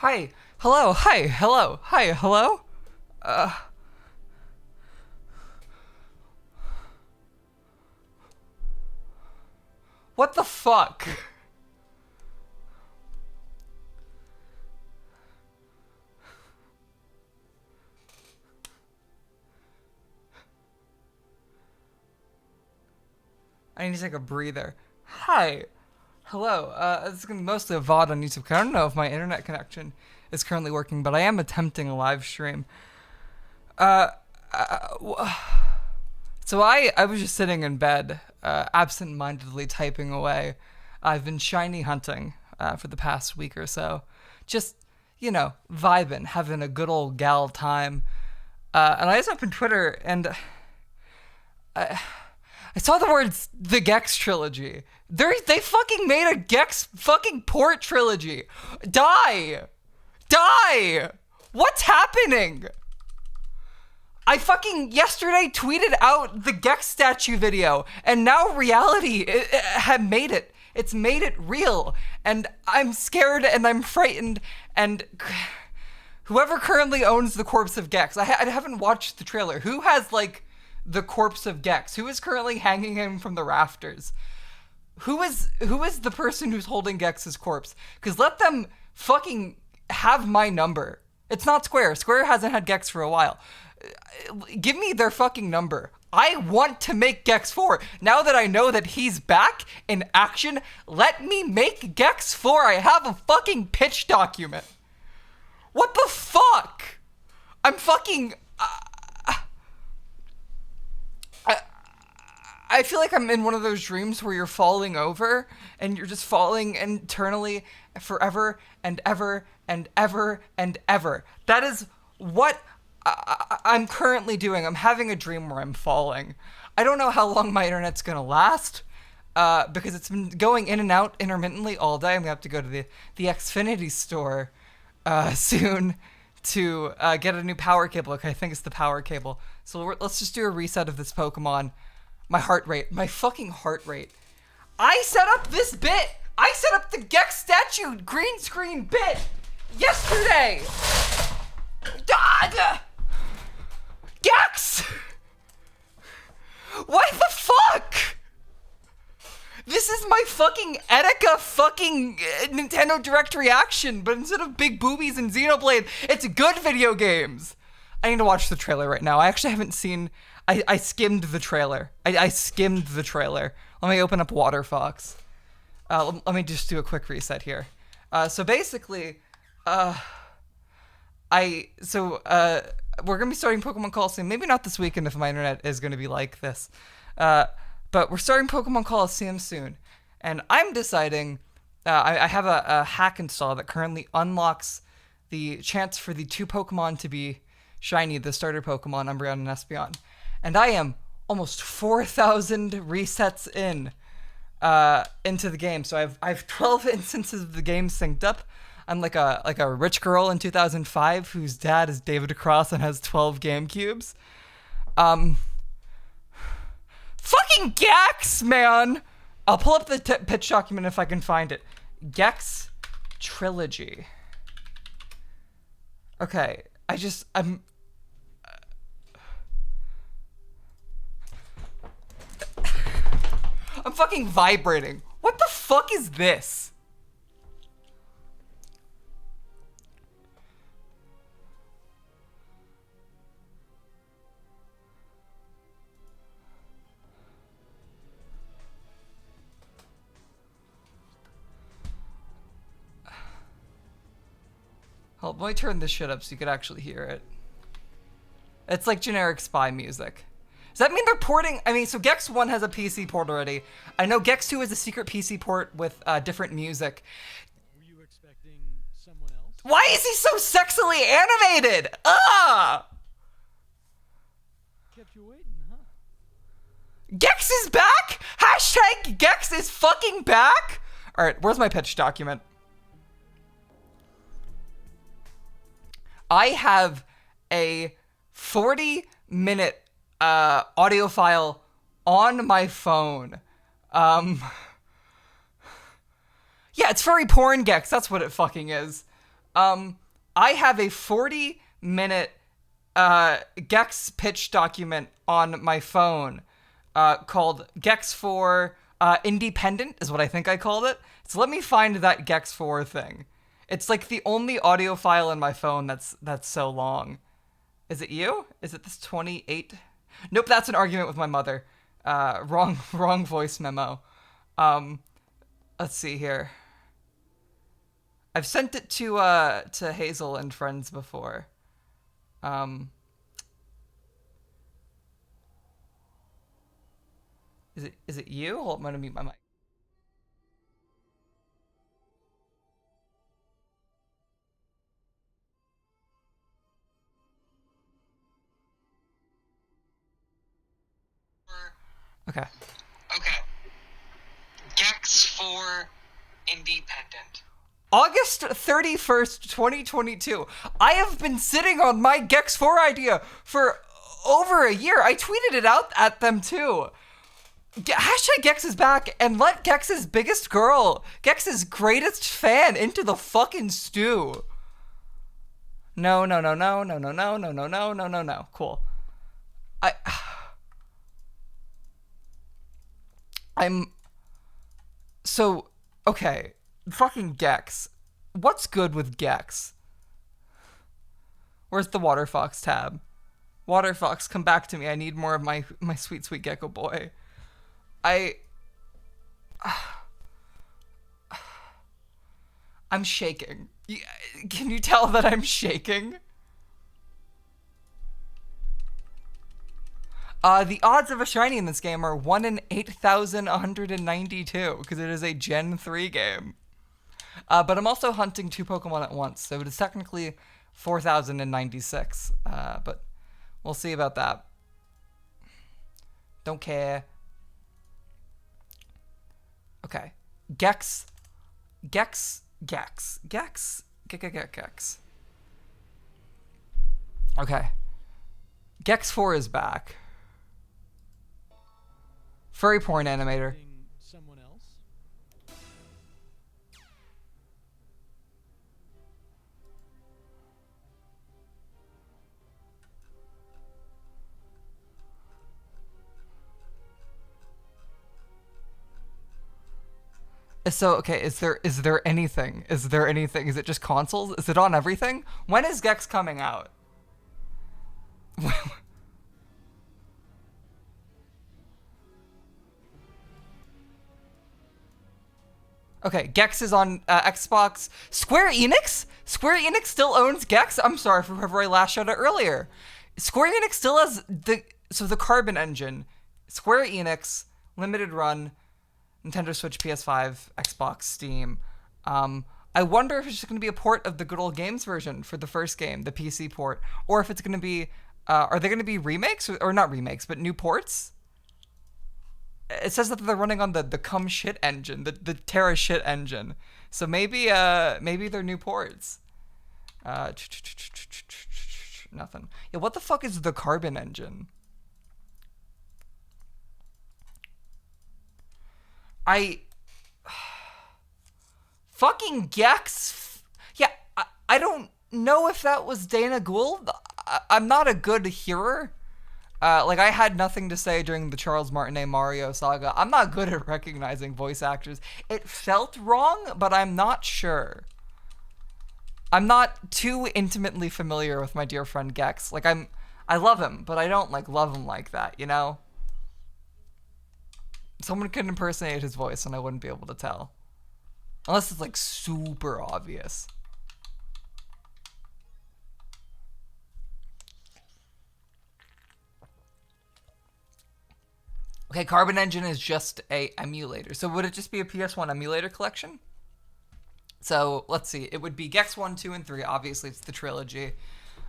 Hi. Hello. Hi. Hello. Hi. Hello. Uh. What the fuck? I need to take a breather. Hi. Hello. This is gonna be mostly a VOD on YouTube. I don't know if my internet connection is currently working, but I am attempting a live stream. Uh. So I was just sitting in bed, absent-mindedly typing away. I've been shiny hunting for the past week or so. Just, vibing, having a good old gal time. And I just opened Twitter and I saw the words the Gex trilogy. They fucking made a Gex fucking port trilogy. Die! Die! What's happening? I fucking yesterday tweeted out the Gex statue video, and now reality had made it. It's made it real, and I'm scared and I'm frightened, and whoever currently owns the corpse of Gex, I haven't watched the trailer. Who has, like, the corpse of Gex? Who is currently hanging him from the rafters? Who is the person who's holding Gex's corpse? Because let them fucking have my number. It's not Square. Square hasn't had Gex for a while. Give me their fucking number. I want to make Gex 4. Now that I know that he's back in action, let me make Gex 4. I have a fucking pitch document. What the fuck? I'm fucking... I feel like I'm in one of those dreams where you're falling over and you're just falling internally forever and ever and ever and ever. That is what I'm currently doing. I'm having a dream where I'm falling. I don't know how long my internet's gonna last because it's been going in and out intermittently all day. I'm gonna have to go to the Xfinity store soon to get a new power cable. Okay, I think it's the power cable. So let's just do a reset of this Pokemon. My heart rate. My fucking heart rate. I set up this bit. I set up the Gex statue green screen bit yesterday. Gex! What the fuck? This is my fucking Etika fucking Nintendo Direct reaction, but instead of big boobies and Xenoblade, it's good video games. I need to watch the trailer right now. I actually haven't seen... I skimmed the trailer. I skimmed the trailer. Let me open up Water Fox. Let me just do a quick reset here. So basically, we're gonna be starting Pokemon Coliseum. Maybe not this weekend if my internet is gonna be like this. But we're starting Pokemon Coliseum soon, and I'm deciding. I have a hack install that currently unlocks the chance for the two Pokemon to be shiny, the starter Pokemon, Umbreon and Espeon. And I am almost 4,000 resets into the game. So I have 12 instances of the game synced up. I'm like a rich girl in 2005 whose dad is David Cross and has 12 GameCubes. Fucking Gex, man! I'll pull up the pitch document if I can find it. Gex Trilogy. Okay, I'm fucking vibrating. What the fuck is this? Hold, let me turn this shit up so you could actually hear it. It's like generic spy music. Does that mean they're porting? I mean, so Gex 1 has a PC port already. I know Gex 2 is a secret PC port with different music. Were you expecting someone else? Why is he so sexily animated? Ah! Kept you waiting, huh? Gex is back? Hashtag Gex is fucking back? Alright, where's my pitch document? I have a 40-minute audio file on my phone. Yeah, it's furry porn Gex. That's what it fucking is. I have a 40-minute Gex pitch document on my phone called Gex 4 Independent is what I think I called it. So let me find that Gex 4 thing. It's like the only audio file in my phone that's so long. Is it you? Is it this 28? Nope, that's an argument with my mother. Wrong voice memo. Let's see here. I've sent it to Hazel and friends before. Is it you? Hold on, I'm gonna mute my mic. Okay. Okay. Gex 4 Independent. August 31st, 2022. I have been sitting on my Gex 4 idea for over a year. I tweeted it out at them too. Hashtag Gex is back and let Gex's biggest girl, Gex's greatest fan into the fucking stew. No. Cool. So, okay. Fucking Gex. What's good with Gex? Where's the Water Fox tab? Water Fox, come back to me. I need more of my sweet, sweet gecko boy. I'm shaking. Can you tell that I'm shaking? The odds of a shiny in this game are 1 in 8,192 because it is a Gen 3 game. But I'm also hunting 2 Pokemon at once, so it is technically 4,096. But we'll see about that. Don't care. Okay. Gex. Okay. Gex 4 is back. Furry porn animator. Someone else? So, okay, is there anything? Is there anything? Is it just consoles? Is it on everything? When is Gex coming out? Okay, Gex is on Xbox. Square Enix? Square Enix still owns Gex? I'm sorry for whoever I lashed out at earlier. Square Enix still has the Carbon engine. Square Enix, limited run, Nintendo Switch, PS5, Xbox, Steam. I wonder if it's just going to be a port of the Good Old Games version for the first game, the PC port, or if it's going to be, are they going to be remakes or not remakes, but new ports? It says that they're running on the cum shit engine, the Terra shit engine. So maybe they're new ports. Nothing. Yeah, what the fuck is the Carbon engine? Fucking Gex. Yeah, I don't know if that was Dana Gould. I'm not a good hearer. Like, I had nothing to say during the Charles Martinet Mario saga. I'm not good at recognizing voice actors. It felt wrong, but I'm not sure. I'm not too intimately familiar with my dear friend Gex. Like, I love him, but I don't, like, love him like that, you know? Someone could impersonate his voice and I wouldn't be able to tell. Unless it's, like, super obvious. Okay, Carbon Engine is just a emulator. So would it just be a PS1 emulator collection? So let's see. It would be Gex 1, 2, and 3. Obviously, it's the trilogy.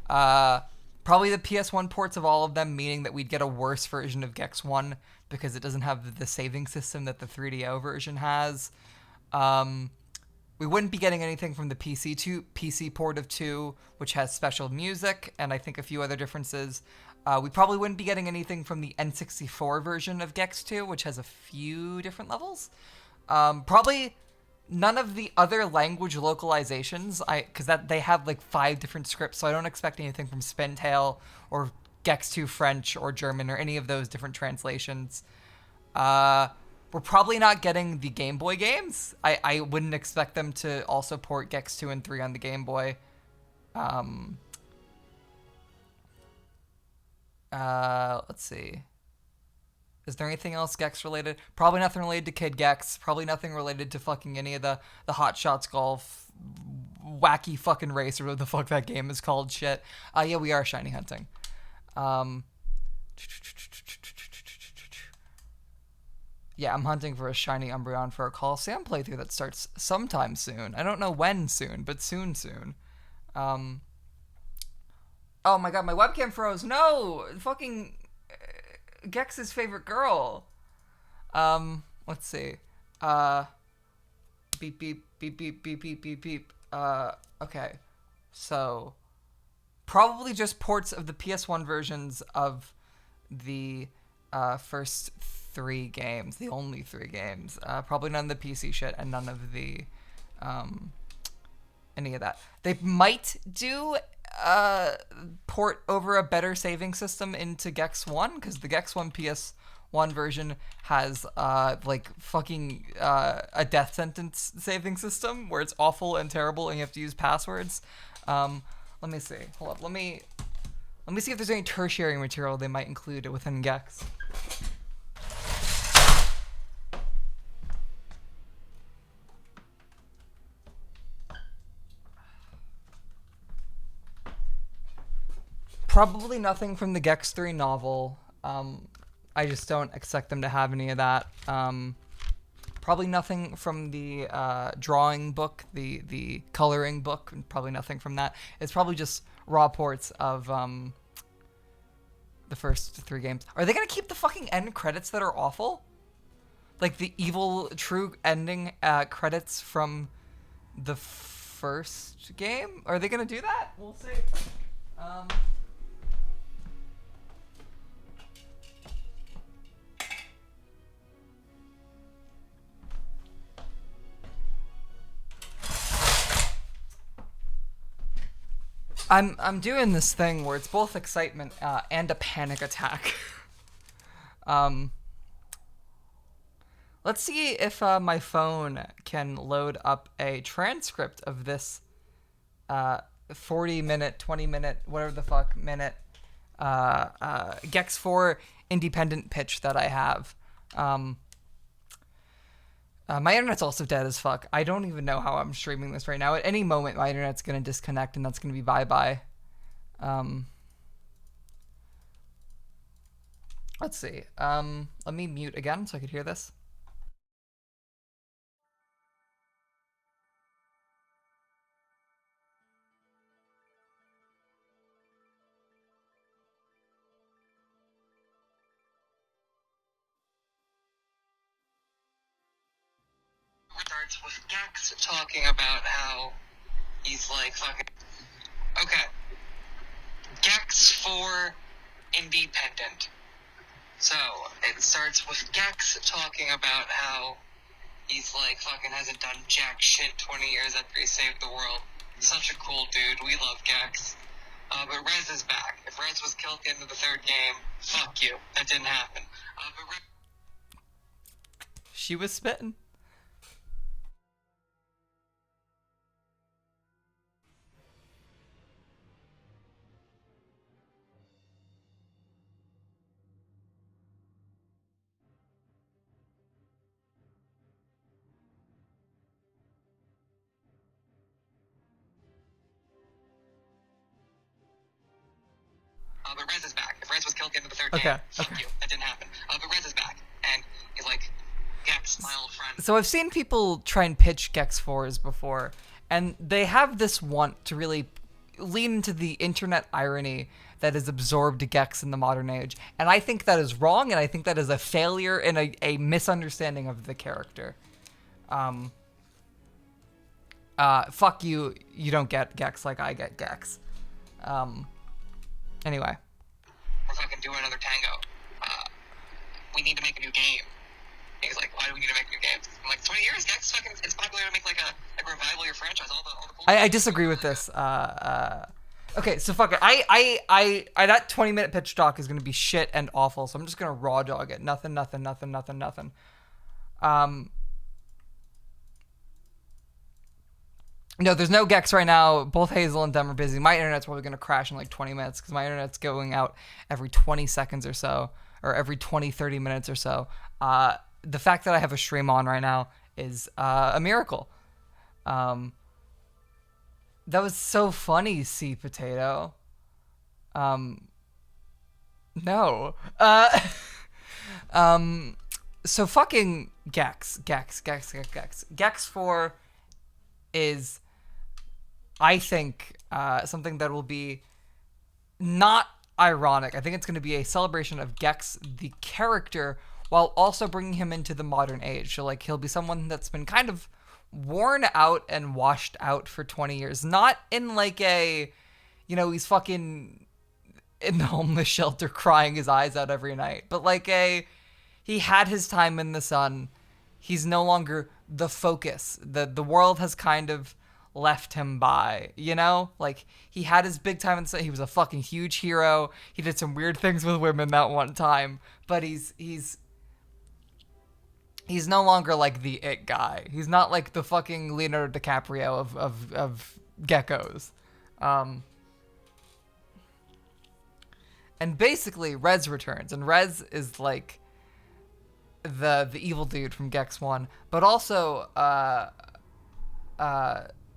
Probably the PS1 ports of all of them, meaning that we'd get a worse version of Gex 1 because it doesn't have the saving system that the 3DO version has. We wouldn't be getting anything from the PC port of 2, which has special music and I think a few other differences. We probably wouldn't be getting anything from the N64 version of Gex 2, which has a few different levels. Probably none of the other language localizations, because that they have like 5 different scripts, so I don't expect anything from Spintail or Gex 2 French or German or any of those different translations. We're probably not getting the Game Boy games. I wouldn't expect them to also port Gex 2 and 3 on the Game Boy. Let's see. Is there anything else Gex related? Probably nothing related to Kid Gex. Probably nothing related to fucking any of the Hot Shots Golf wacky fucking race or whatever the fuck that game is called shit. Yeah, we are shiny hunting. Yeah, I'm hunting for a shiny Umbreon for a Coliseum playthrough that starts sometime soon. I don't know when soon, but soon. Oh my god, my webcam froze. No! Fucking Gex's favorite girl. Let's see. Beep beep beep beep beep beep beep beep. Okay. So probably just ports of the PS1 versions of the first 3 games, the only 3 games. Probably none of the PC shit and none of the any of that. They might do port over a better saving system into Gex 1, because the Gex 1 PS1 version has like fucking a death sentence saving system where it's awful and terrible and you have to use passwords. Let me see. Hold up. Let me see if there's any tertiary material they might include within Gex. Probably nothing from the Gex 3 novel. I just don't expect them to have any of that. Probably nothing from the drawing book, the coloring book. Probably nothing from that. It's probably just raw ports of the first 3 games. Are they gonna keep the fucking end credits that are awful? Like the evil true ending credits from the first game? Are they gonna do that? We'll see. I'm doing this thing where it's both excitement and a panic attack. Let's see if my phone can load up a transcript of this 40-minute, 20-minute, whatever the fuck minute Gex 4 independent pitch that I have. My internet's also dead as fuck. I don't even know how I'm streaming this right now. At any moment, my internet's going to disconnect, and that's going to be bye-bye. Let's see. Let me mute again so I could hear this. Starts with Gex talking about how he's like fucking. Okay. Gex 4 independent. So it starts with Gex talking about how he's like fucking hasn't done jack shit 20 years after he saved the world. Such a cool dude. We love Gex. But Rez is back. If Rez was killed at the end of the 3rd game, fuck you. That didn't happen. She was spitting. But Rez is back. If Rez was killed at the end of the 3rd Okay, game, fuck you. That didn't happen. But Rez is back. And he's like, Gex, my old friend. So I've seen people try and pitch Gex 4s before, and they have this want to really lean into the internet irony that has absorbed Gex in the modern age. And I think that is wrong, and I think that is a failure and a misunderstanding of the character. Fuck you, you don't get Gex like I get Gex. Anyway. We're fucking doing another tango. We need to make a new game. And he's like, why do we need to make new games? I'm like 20 years, Gex fucking, it's popular to make like a revival of your franchise. All the cool I disagree with this. Okay, so fuck it. I that 20-minute pitch doc is gonna be shit and awful, so I'm just gonna raw dog it. Nothing. No, there's no Gex right now. Both Hazel and Dem are busy. My internet's probably gonna crash in like 20 minutes because my internet's going out every 20 seconds or so, or every 30 minutes or so. The fact that I have a stream on right now is a miracle. That was so funny, C Potato. No. So fucking Gex. Gex 4 is, I think, something that will be not ironic. I think it's going to be a celebration of Gex, the character, while also bringing him into the modern age. So, like, he'll be someone that's been kind of worn out and washed out for 20 years. Not in, like, a, you know, he's fucking in the homeless shelter crying his eyes out every night. But, like, he had his time in the sun. He's no longer the focus. The world has kind of left him by, you know? Like, he had his big time in the sun. He was a fucking huge hero. He did some weird things with women that one time. But he's no longer, like, the it guy. He's not, like, the fucking Leonardo DiCaprio of geckos. And basically, Rez returns. And Rez is, like, the evil dude from Gex 1. But also,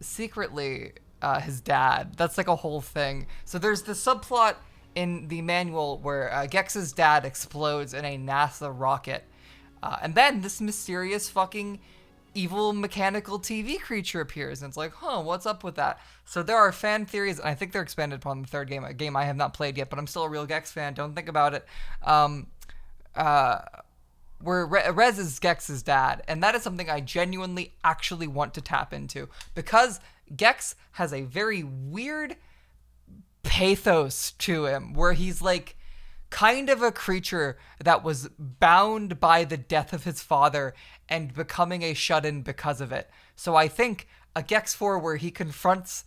secretly, his dad. That's, like, a whole thing. So there's the subplot in the manual where Gex's dad explodes in a NASA rocket. And then this mysterious fucking evil mechanical TV creature appears. And it's like, huh, what's up with that? So there are fan theories, and I think they're expanded upon the third game, a game I have not played yet, but I'm still a real Gex fan. Don't think about it. Where Rez is Gex's dad. And that is something I genuinely actually want to tap into. Because Gex has a very weird pathos to him, where he's like kind of a creature that was bound by the death of his father and becoming a shut-in because of it. So I think a Gex 4 where he confronts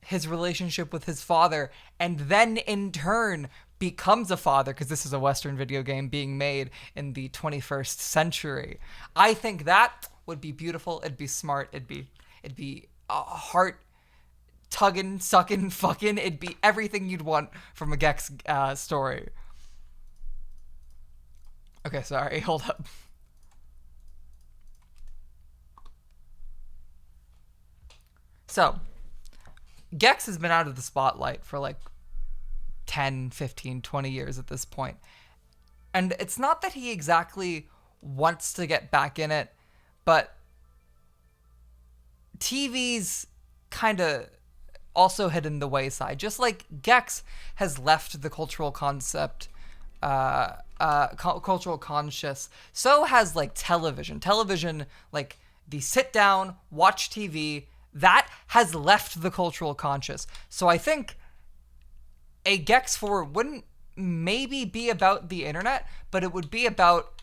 his relationship with his father and then in turn becomes a father, because this is a Western video game being made in the 21st century. I think that would be beautiful. It'd be smart. It'd be heart tugging, sucking, fucking. It'd be everything you'd want from a Gex story. Okay, sorry, hold up. So, Gex has been out of the spotlight for like 10, 15, 20 years at this point. And it's not that he exactly wants to get back in it, but TV's kind of also hidden the wayside. Just like Gex has left the cultural concept, cultural conscious, so has like television, like the sit down watch TV, that has left the cultural conscious. So I think a Gex 4 wouldn't maybe be about the internet, but it would be about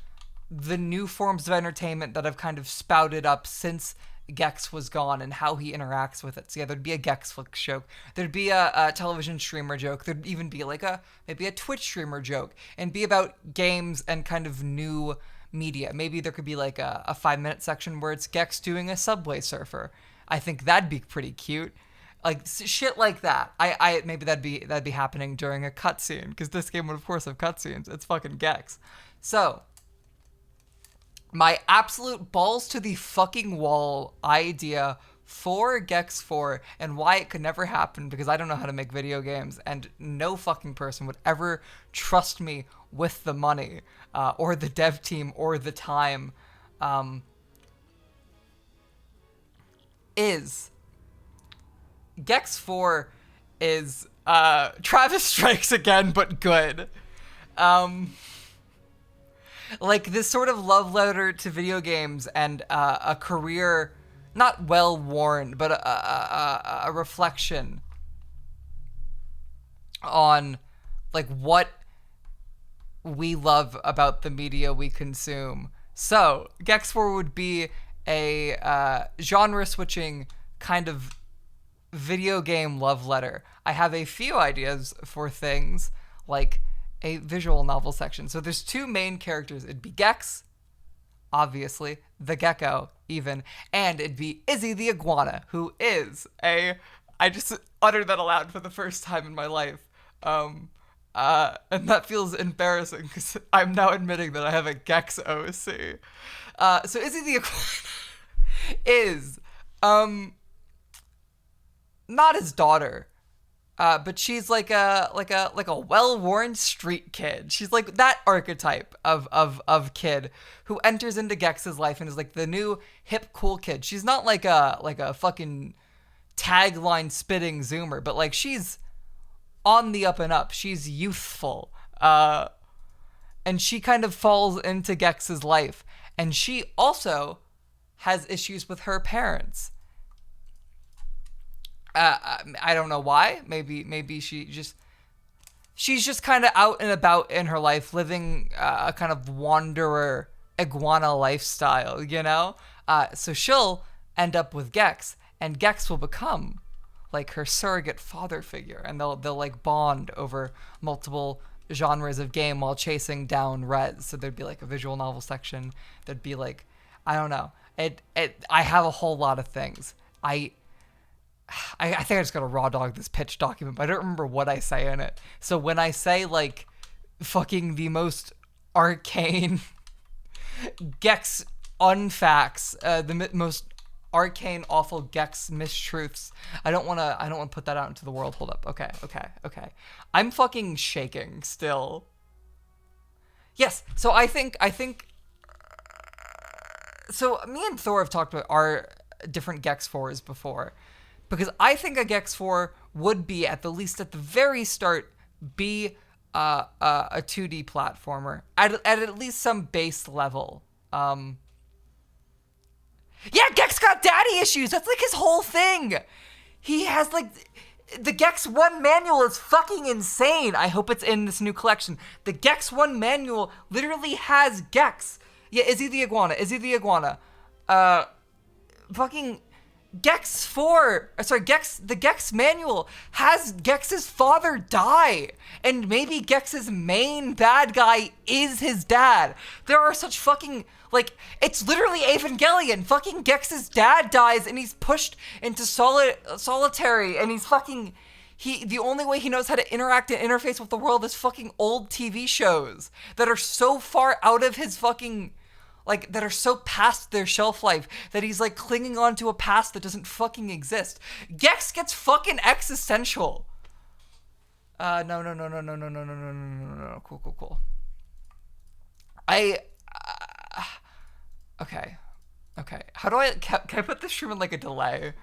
the new forms of entertainment that have kind of spouted up since Gex was gone and how he interacts with it. So yeah, there'd be a Gexflix joke. There'd be a television streamer joke. There'd even be like maybe a Twitch streamer joke, and be about games and kind of new media. Maybe there could be like a 5-minute section where it's Gex doing a Subway Surfer. I think that'd be pretty cute. Like shit like that. I maybe that'd be happening during a cutscene, because this game would of course have cutscenes. It's fucking Gex. So my absolute balls to the fucking wall idea for Gex 4 and why it could never happen, because I don't know how to make video games and no fucking person would ever trust me with the money or the dev team or the time, is Gex 4 is Travis Strikes Again, but good. Like this sort of love letter to video games and a career not well worn, but a reflection on like what we love about the media we consume. So Gex 4 would be a genre switching kind of video game love letter. I have a few ideas for things like a visual novel section. So there's two main characters. It'd be Gex, obviously, the gecko, even, and it'd be Izzy the iguana, who is I just uttered that aloud for the first time in my life. And that feels embarrassing because I'm now admitting that I have a Gex OC. So Izzy the iguana is, not his daughter, but she's like a well-worn street kid. She's like that archetype of kid who enters into Gex's life and is like the new hip cool kid. She's not like a fucking tagline spitting zoomer, but like she's on the up and up. She's youthful, and she kind of falls into Gex's life, and she also has issues with her parents. I don't know why. Maybe she's just kind of out and about in her life, living a kind of wanderer iguana lifestyle, you know? So she'll end up with Gex, and Gex will become like her surrogate father figure, and they'll like bond over multiple genres of game while chasing down Rez. So there'd be like a visual novel section. There'd be like, I don't know. I have a whole lot of things. I think I just gotta raw dog this pitch document, but I don't remember what I say in it. So when I say like fucking the most arcane Gex unfacts, the most arcane awful Gex mistruths, I don't wanna put that out into the world. Hold up. Okay. I'm fucking shaking still. Yes. So I think so me and Thor have talked about our different Gex 4s before. Because I think a Gex 4 would be, at the least at the very start, be a 2D platformer at least some base level. Yeah, Gex got daddy issues. That's like his whole thing. He has like the Gex 1 manual is fucking insane. I hope it's in this new collection. The Gex 1 manual literally has Gex. Yeah, Izzy the iguana. Fucking Gex 4, the Gex manual has Gex's father die, and maybe Gex's main bad guy is his dad. There are such fucking, like, it's literally Evangelion. Fucking Gex's dad dies, and he's pushed into solitary, and he's fucking, the only way he knows how to interact and interface with the world is fucking old TV shows that are so far out of his fucking, like, that are so past their shelf life that he's, like, clinging on to a past that doesn't fucking exist. Gex gets fucking existential. No. Cool. Okay. How do can I put this stream in, like, a delay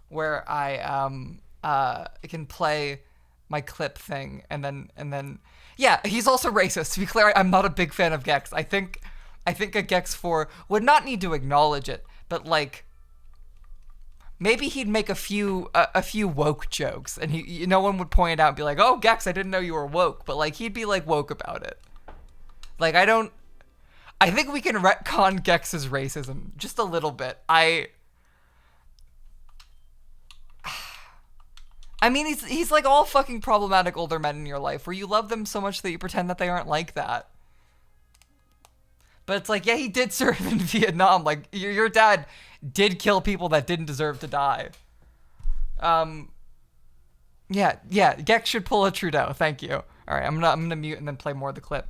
where I can play my clip thing and then, yeah, he's also racist. To be clear, I'm not a big fan of Gex. I think a Gex 4 would not need to acknowledge it, but like maybe he'd make a few woke jokes, and no one would point it out and be like, "Oh, Gex, I didn't know you were woke," but like he'd be like woke about it. Like I think we can retcon Gex's racism just a little bit. I mean, he's like all fucking problematic older men in your life, where you love them so much that you pretend that they aren't like that. But it's like, yeah, he did serve in Vietnam. Like, your dad did kill people that didn't deserve to die. Yeah, Gex should pull a Trudeau. Thank you. All right, I'm gonna mute and then play more of the clip.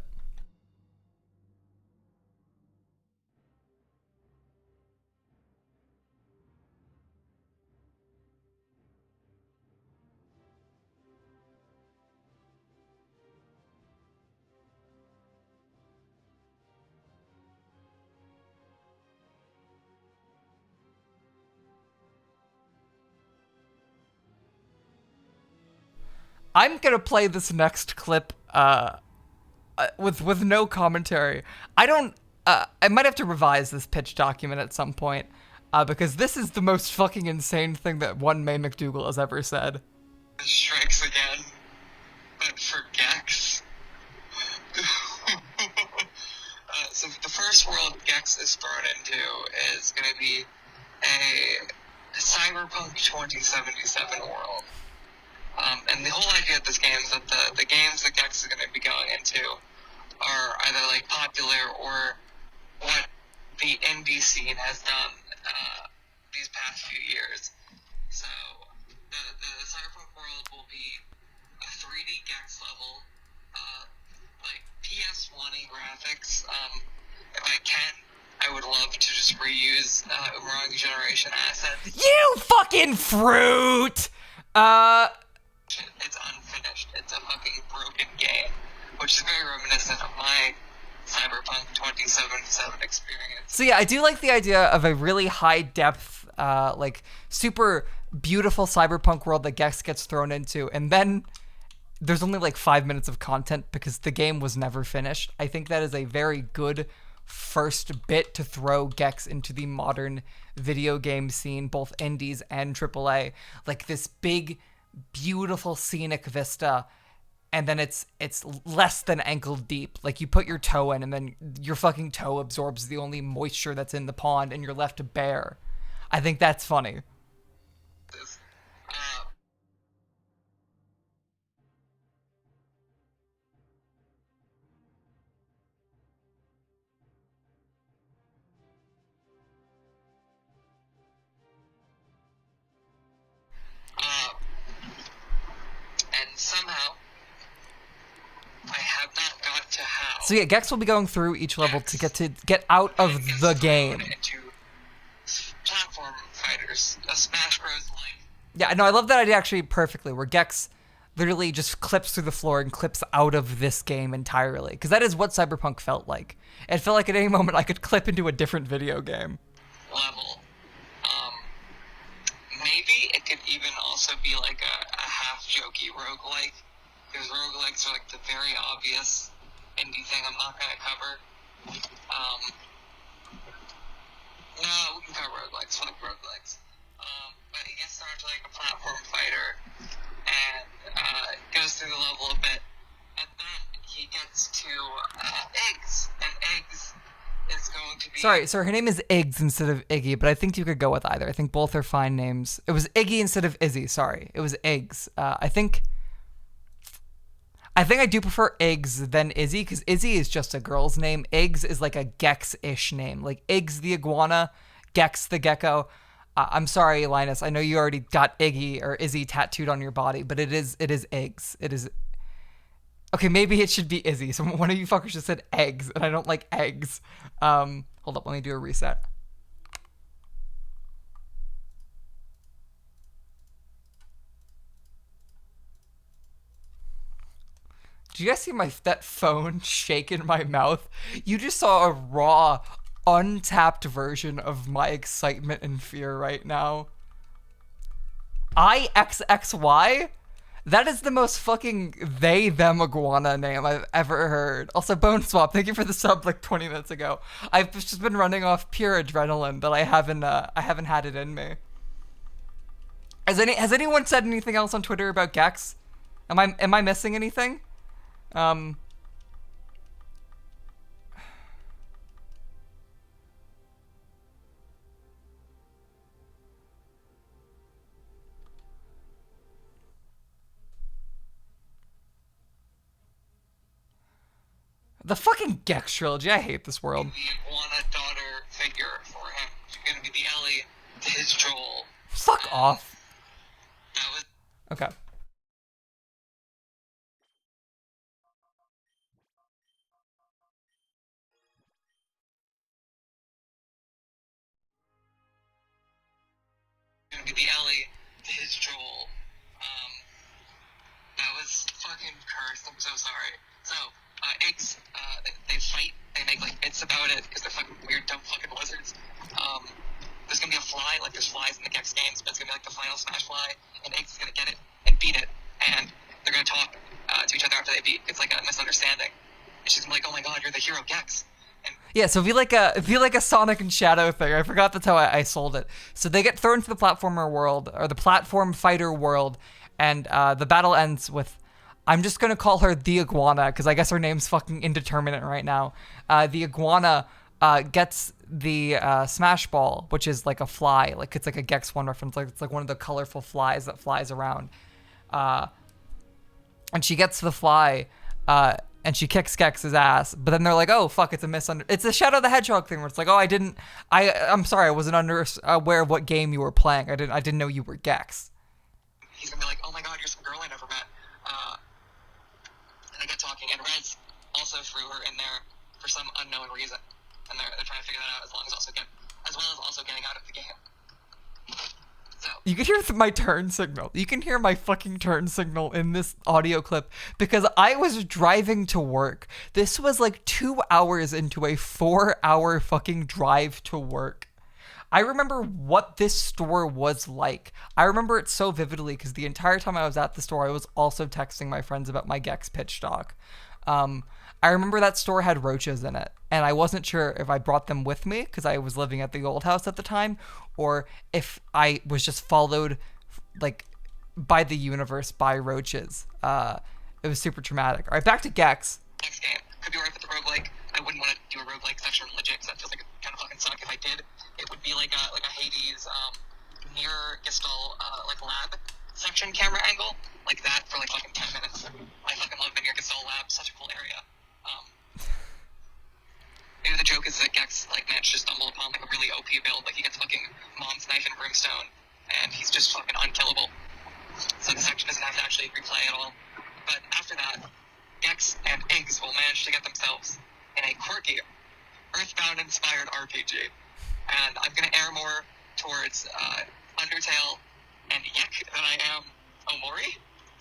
I'm gonna play this next clip with no commentary. I might have to revise this pitch document at some point because this is the most fucking insane thing that one May McDougal has ever said. Strikes again, but for Gex. So the first world Gex is thrown into is going to be a Cyberpunk 2077 world. And the whole idea of this game is that the games that Gex is going to be going into are either like popular or what the indie scene has done these past few years. So the Cyberpunk world will be a 3D Gex level, like PS1-y graphics. If I can, I would love to just reuse Wrong Generation assets. You fucking fruit! It's unfinished. It's a fucking broken game, which is very reminiscent of my Cyberpunk 2077 experience. So yeah, I do like the idea of a really high depth, like super beautiful cyberpunk world that Gex gets thrown into, and then there's only like 5 minutes of content because the game was never finished. I think that is a very good first bit to throw Gex into the modern video game scene, both indies and AAA. Like this big, beautiful scenic vista, and then it's less than ankle deep. Like you put your toe in and then your fucking toe absorbs the only moisture that's in the pond and you're left bare. I think that's funny. And somehow I have not got to how. So yeah, Gex will be going through each level to get out of the game. Into platform fighters, a Smash Bros. Like. Yeah, no, I love that idea actually perfectly, where Gex literally just clips through the floor and clips out of this game entirely. Because that is what Cyberpunk felt like. It felt like at any moment I could clip into a different video game. Level. Maybe it could even also be like a half-jokey roguelike. Because roguelikes are like the very obvious indie thing I'm not going to cover. No, we can cover roguelikes. Fuck roguelikes. But he gets started like a platform fighter and goes through the level a bit. And then he gets to eggs. And eggs is going to be... Sorry, so her name is Iggs instead of Iggy, but I think you could go with either. I think both are fine names. It was Iggy instead of Izzy, sorry. It was Iggs. I think I do prefer Iggs than Izzy, because Izzy is just a girl's name. Iggs is like a Gex-ish name. Like Iggs the iguana, Gex the gecko. I'm sorry, Linus. I know you already got Iggy or Izzy tattooed on your body, but it is Iggs. It is... Okay, maybe it should be Izzy. So one of you fuckers just said eggs, and I don't like eggs. Hold up, let me do a reset. Did you guys see that phone shake in my mouth? You just saw a raw, untapped version of my excitement and fear right now. IXXY? That is the most fucking they-them iguana name I've ever heard. Also, Bone Swap, thank you for the sub like 20 minutes ago. I've just been running off pure adrenaline that I haven't had it in me. Has anyone said anything else on Twitter about Gex? Am I missing anything? The fucking Gex trilogy. I hate this world. The iguana daughter figure for him. She's gonna be the Ellie, his Joel. Fuck off. That was Okay. gonna be the Ellie, his Joel. That was fucking cursed. I'm so sorry. So, eggs, they fight. They make like bits about it because they're fucking weird, dumb fucking lizards. There's gonna be a fly, like there's flies in the Gex games, but it's gonna be like the final Smash fly, and Eggs is gonna get it and beat it, and they're gonna talk to each other after they beat. It's like a misunderstanding. And she's gonna be like, "Oh my god, you're the hero, Gex." And Yeah, so it'd be like a Sonic and Shadow thing. I forgot that's how I sold it. So they get thrown to the platformer world, or the platform fighter world, and the battle ends with, I'm just gonna call her the Iguana, because I guess her name's fucking indeterminate right now. The Iguana gets the smash ball, which is like a fly, like it's like a Gex 1 reference, like it's like one of the colorful flies that flies around. And she gets the fly, and she kicks Gex's ass. But then they're like, "Oh fuck, it's a Shadow the Hedgehog thing where it's like, oh, I'm sorry, I wasn't aware of what game you were playing. I didn't know you were Gex." He's gonna be like, "Oh my god, you're some girl I never met." And they get talking, and Rez also threw her in there for some unknown reason, and they're trying to figure that out as well as also getting out of the game. So You can hear my turn signal. You can hear my fucking turn signal in this audio clip because I was driving to work. This was like 2 hours into a 4-hour fucking drive to work. I remember what this store was like. I remember it so vividly because the entire time I was at the store, I was also texting my friends about my Gex pitch talk. I remember that store had roaches in it, and I wasn't sure if I brought them with me because I was living at the old house at the time, or if I was just followed, like, by the universe by roaches. It was super traumatic. All right, back to Gex. next game could be right with the roguelike. I wouldn't want to do a roguelike section legit because that feels like it kind of fucking suck. If I did, it would be like a Hades near Gestalt like lab section camera angle like that for like fucking 10 minutes. I fucking love the near Gestalt lab, such a cool area. Maybe the joke is that Gex like managed to stumble upon like a really OP build, like he gets fucking Mom's Knife and Brimstone, and he's just fucking unkillable. So the section doesn't have to actually replay at all. But after that, Gex and Iggs will manage to get themselves in a quirky, Earthbound-inspired RPG. And I'm going to err more towards Undertale and Yek than I am Omori,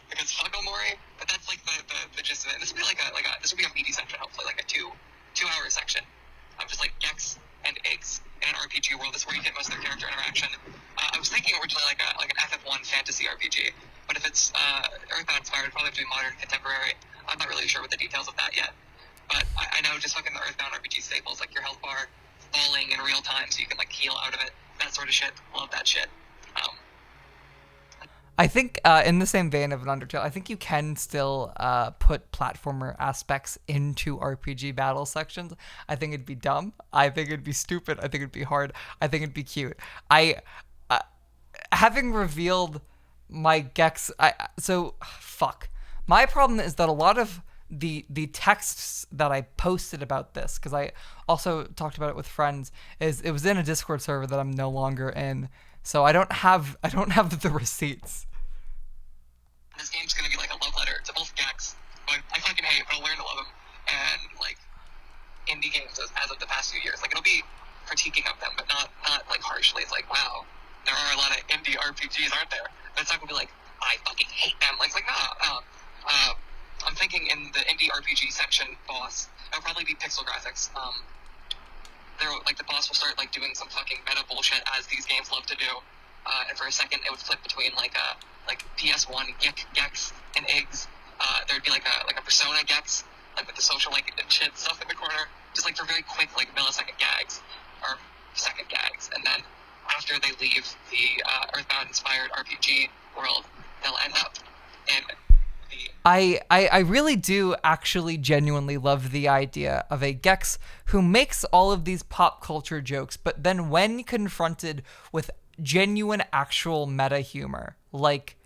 because fuck Omori. But that's like the gist of it. This would be this would be a meaty section, hopefully, like a two-hour section of just like Gex and Iggs in an RPG world. This is where you get most of their character interaction. I was thinking originally like an FF1 fantasy RPG, but if it's Earthbound inspired, it'd probably have to be modern contemporary. I'm not really sure what the details of that yet, but I know just fucking the Earthbound RPG staples, like your health bar falling in real time so you can like heal out of it, that sort of shit. Love that shit. I think in the same vein of an Undertale, I think you can still put platformer aspects into RPG battle sections. I think it'd be dumb. I think it'd be stupid. I think it'd be hard. I think it'd be cute. Having revealed my Gex, fuck. My problem is that a lot of the texts that I posted about this, because I also talked about it with friends, it was in a Discord server that I'm no longer in. So I don't have the receipts. This game's gonna be like a love letter to both Gex, who I fucking hate, but I'll learn to love him, and like indie games as of the past few years. Like it'll be critiquing of them, but not like harshly. It's like, wow, there are a lot of indie RPGs, aren't there? But it's not gonna be like, I fucking hate them. Like it's like, nah. I'm thinking in the indie RPG section boss, it'll probably be pixel graphics. The boss will start like doing some fucking meta bullshit as these games love to do. And for a second, it would flip between like PS1 Gex and Iggs. There'd be like a Persona Gex, like with the social like and shit stuff in the corner, just like for very quick like millisecond gags or second gags. And then after they leave the Earthbound-inspired RPG world, they'll end up in the. I really do actually genuinely love the idea of a Gex who makes all of these pop culture jokes, but then when confronted with genuine actual meta humor, like,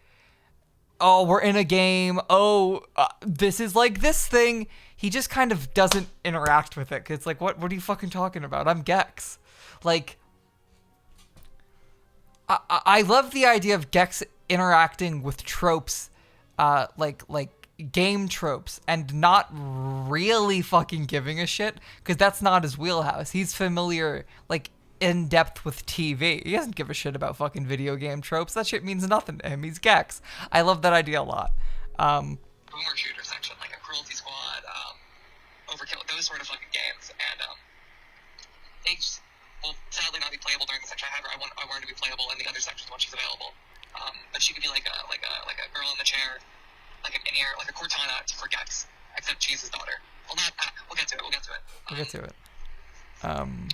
oh, we're in a game, this is like this thing, he just kind of doesn't interact with it. 'Cause it's like, what are you fucking talking about? I'm Gex. Like, I love the idea of Gex interacting with tropes, like game tropes, and not really fucking giving a shit, because that's not his wheelhouse. He's familiar, like, in depth with TV. He doesn't give a shit about fucking video game tropes. That shit means nothing to him. He's Gex. I love that idea a lot. Boomer shooter section, like a Cruelty Squad, Overkill, those sort of fucking games, and Iggs will sadly not be playable during the section. However, I want her to be playable in the other sections when she's available. But she could be like a girl in the chair, like an in-ear, like a Cortana for Gex, except she's his daughter. Well, not. We'll get to it. And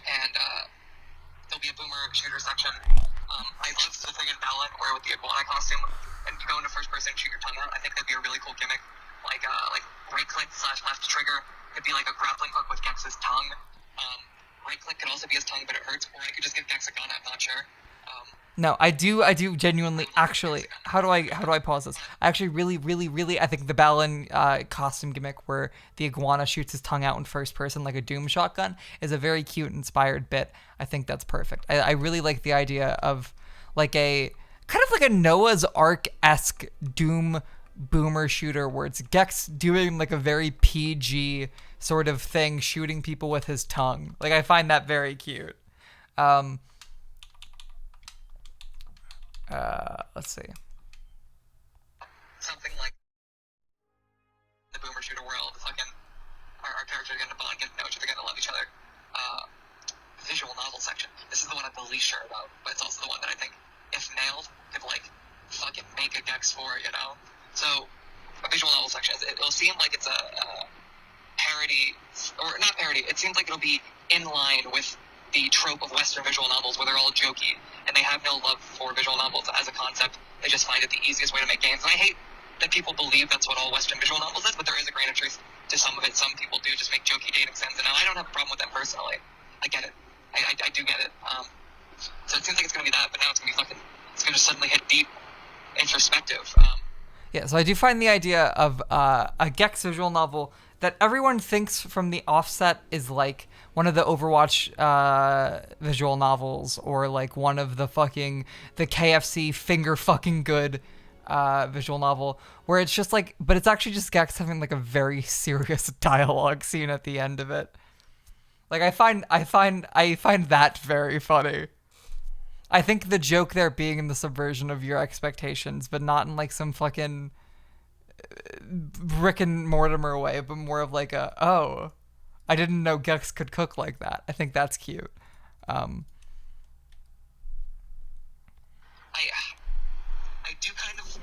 there'll be a boomer shooter section. I love the thing in Balan where with the iguana costume and you go into first person and shoot your tongue out. I think that'd be a really cool gimmick. Like right click / left trigger could be like a grappling hook with Gex's tongue. right click could also be his tongue, but it hurts. Or I could just give Gex a gun. I'm not sure. No, I do genuinely, actually, how do I pause this? I actually really, I think the Balin costume gimmick where the iguana shoots his tongue out in first person like a Doom shotgun is a very cute, inspired bit. I think that's perfect. I really like the idea of like a, kind of like a Noah's Ark-esque Doom boomer shooter where it's Gex doing like a very PG sort of thing, shooting people with his tongue. Like, I find that very cute. Let's see. Something like the boomer shooter world. Fucking our characters are gonna bond, get to know each other, get to love each other. Visual novel section. This is the one I'm the least sure about, but it's also the one that I think, if nailed, could like fucking make a Gex for, you know. So, a visual novel section. It'll seem like it's a parody, or not parody. It seems like it'll be in line with the trope of Western visual novels where they're all jokey and they have no love for visual novels as a concept. They just find it the easiest way to make games. And I hate that people believe that's what all Western visual novels is, but there is a grain of truth to some of it. Some people do just make jokey dating sims, and I don't have a problem with them personally. I get it. I do get it. So it seems like it's going to be that, but now it's going to be fucking, it's going to suddenly hit deep introspective. Yeah, so I do find the idea of a Gex visual novel that everyone thinks from the offset is like one of the Overwatch visual novels, or like one of the KFC finger fucking good visual novel, where it's just like, but it's actually just Gex having like a very serious dialogue scene at the end of it. Like, I find that very funny. I think the joke there being in the subversion of your expectations, but not in like some fucking Rick and Mortimer way, but more of like a, oh, I didn't know Gex could cook like that. I think that's cute. I do kind of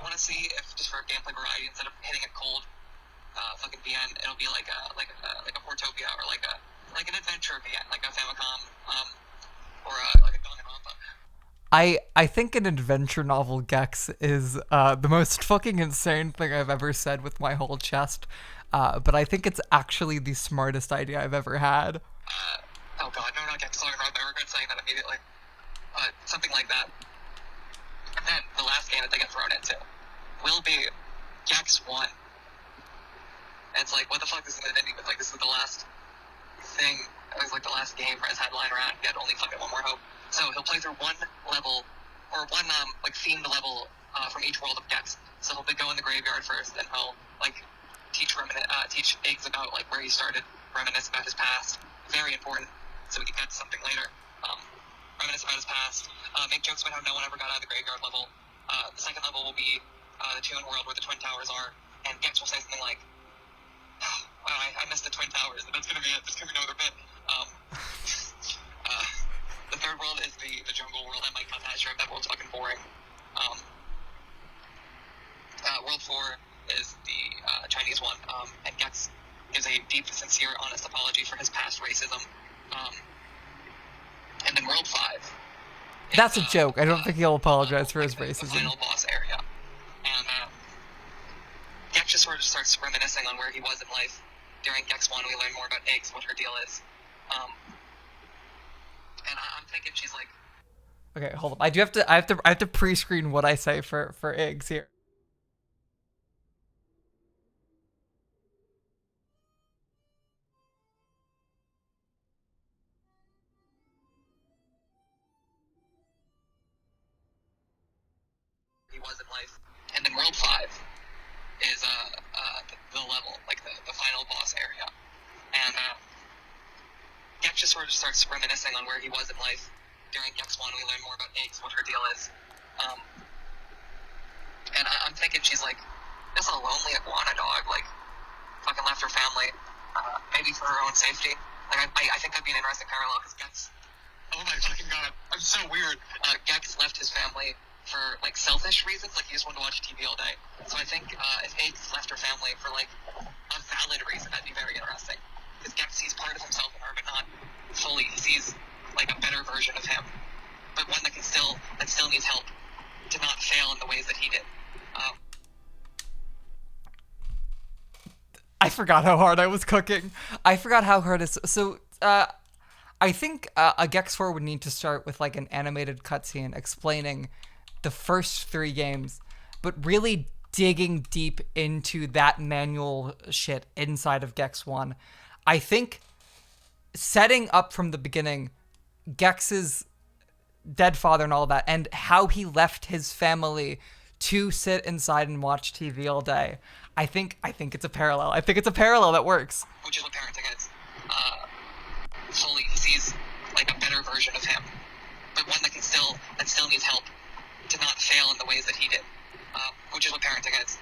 want to see if, just for gameplay variety, instead of hitting it cold, fucking VN, it'll be like a Portopia, or like an adventure VN, like a Famicom, or like a Danganronpa. I think an adventure novel Gex is the most fucking insane thing I've ever said with my whole chest. But I think it's actually the smartest idea I've ever had. Oh god, no, not Gex. Sorry, Rob, I regret saying that immediately. Something like that. And then the last game that they get thrown into will be Gex 1. And it's like, what the fuck is it ending with? Like, this is the last thing. It was like the last game for his headline around. He had only fucking one more hope. So he'll play through one level, or one like themed level from each world of Gex. So he'll go in the graveyard first, then he'll like teach Iggs about like where he started, reminisce about his past. Very important, so we can get to something later. Reminisce about his past. Make jokes about how no one ever got out of the graveyard level. The second level will be the Toon world where the Twin Towers are, and Gex will say something like, "Wow, I missed the Twin Towers," and that's gonna be it. There's gonna be no other bit. The third world is the jungle world. I might cut that short. That world's fucking boring. World 4 is the Chinese one, and Gex gives a deep, sincere, honest apology for his past racism. And then World 5. That's a joke. I don't think he'll apologize for his racism. The final boss area. And Gex just sort of starts reminiscing on where he was in life. During Gex 1, we learn more about Iggs, what her deal is. And I'm thinking she's like... Okay, hold up. I have to pre-screen what I say for Iggs here. He was in life. And then World 5 is the level, like the final boss area. And Gex just sort of starts reminiscing on where he was in life. During Gex 1, we learn more about Iggs, what her deal is. And I'm thinking she's like, just a lonely iguana dog, like, fucking left her family, maybe for her own safety. Like, I think that'd be an interesting parallel, because Gex, oh my fucking god, I'm so weird. Gex left his family for, like, selfish reasons, like, he just wanted to watch TV all day. So I think if Iggs left her family for, like, a valid reason, that'd be very interesting. Because Gex sees part of himself in her, but not fully. He sees, like, a better version of him, but one that still needs help to not fail in the ways that he did. I forgot how hard I was cooking. I forgot how hard it's... So, I think a Gex 4 would need to start with like an animated cutscene explaining the first 3 games, but really digging deep into that manual shit inside of Gex 1. I think setting up from the beginning Gex's dead father and all that, and how he left his family to sit inside and watch TV all day. I think it's a parallel. I think it's a parallel that works. Which is what parenting is. Fully sees like a better version of him, but one that still needs help to not fail in the ways that he did. Which is what parenting is.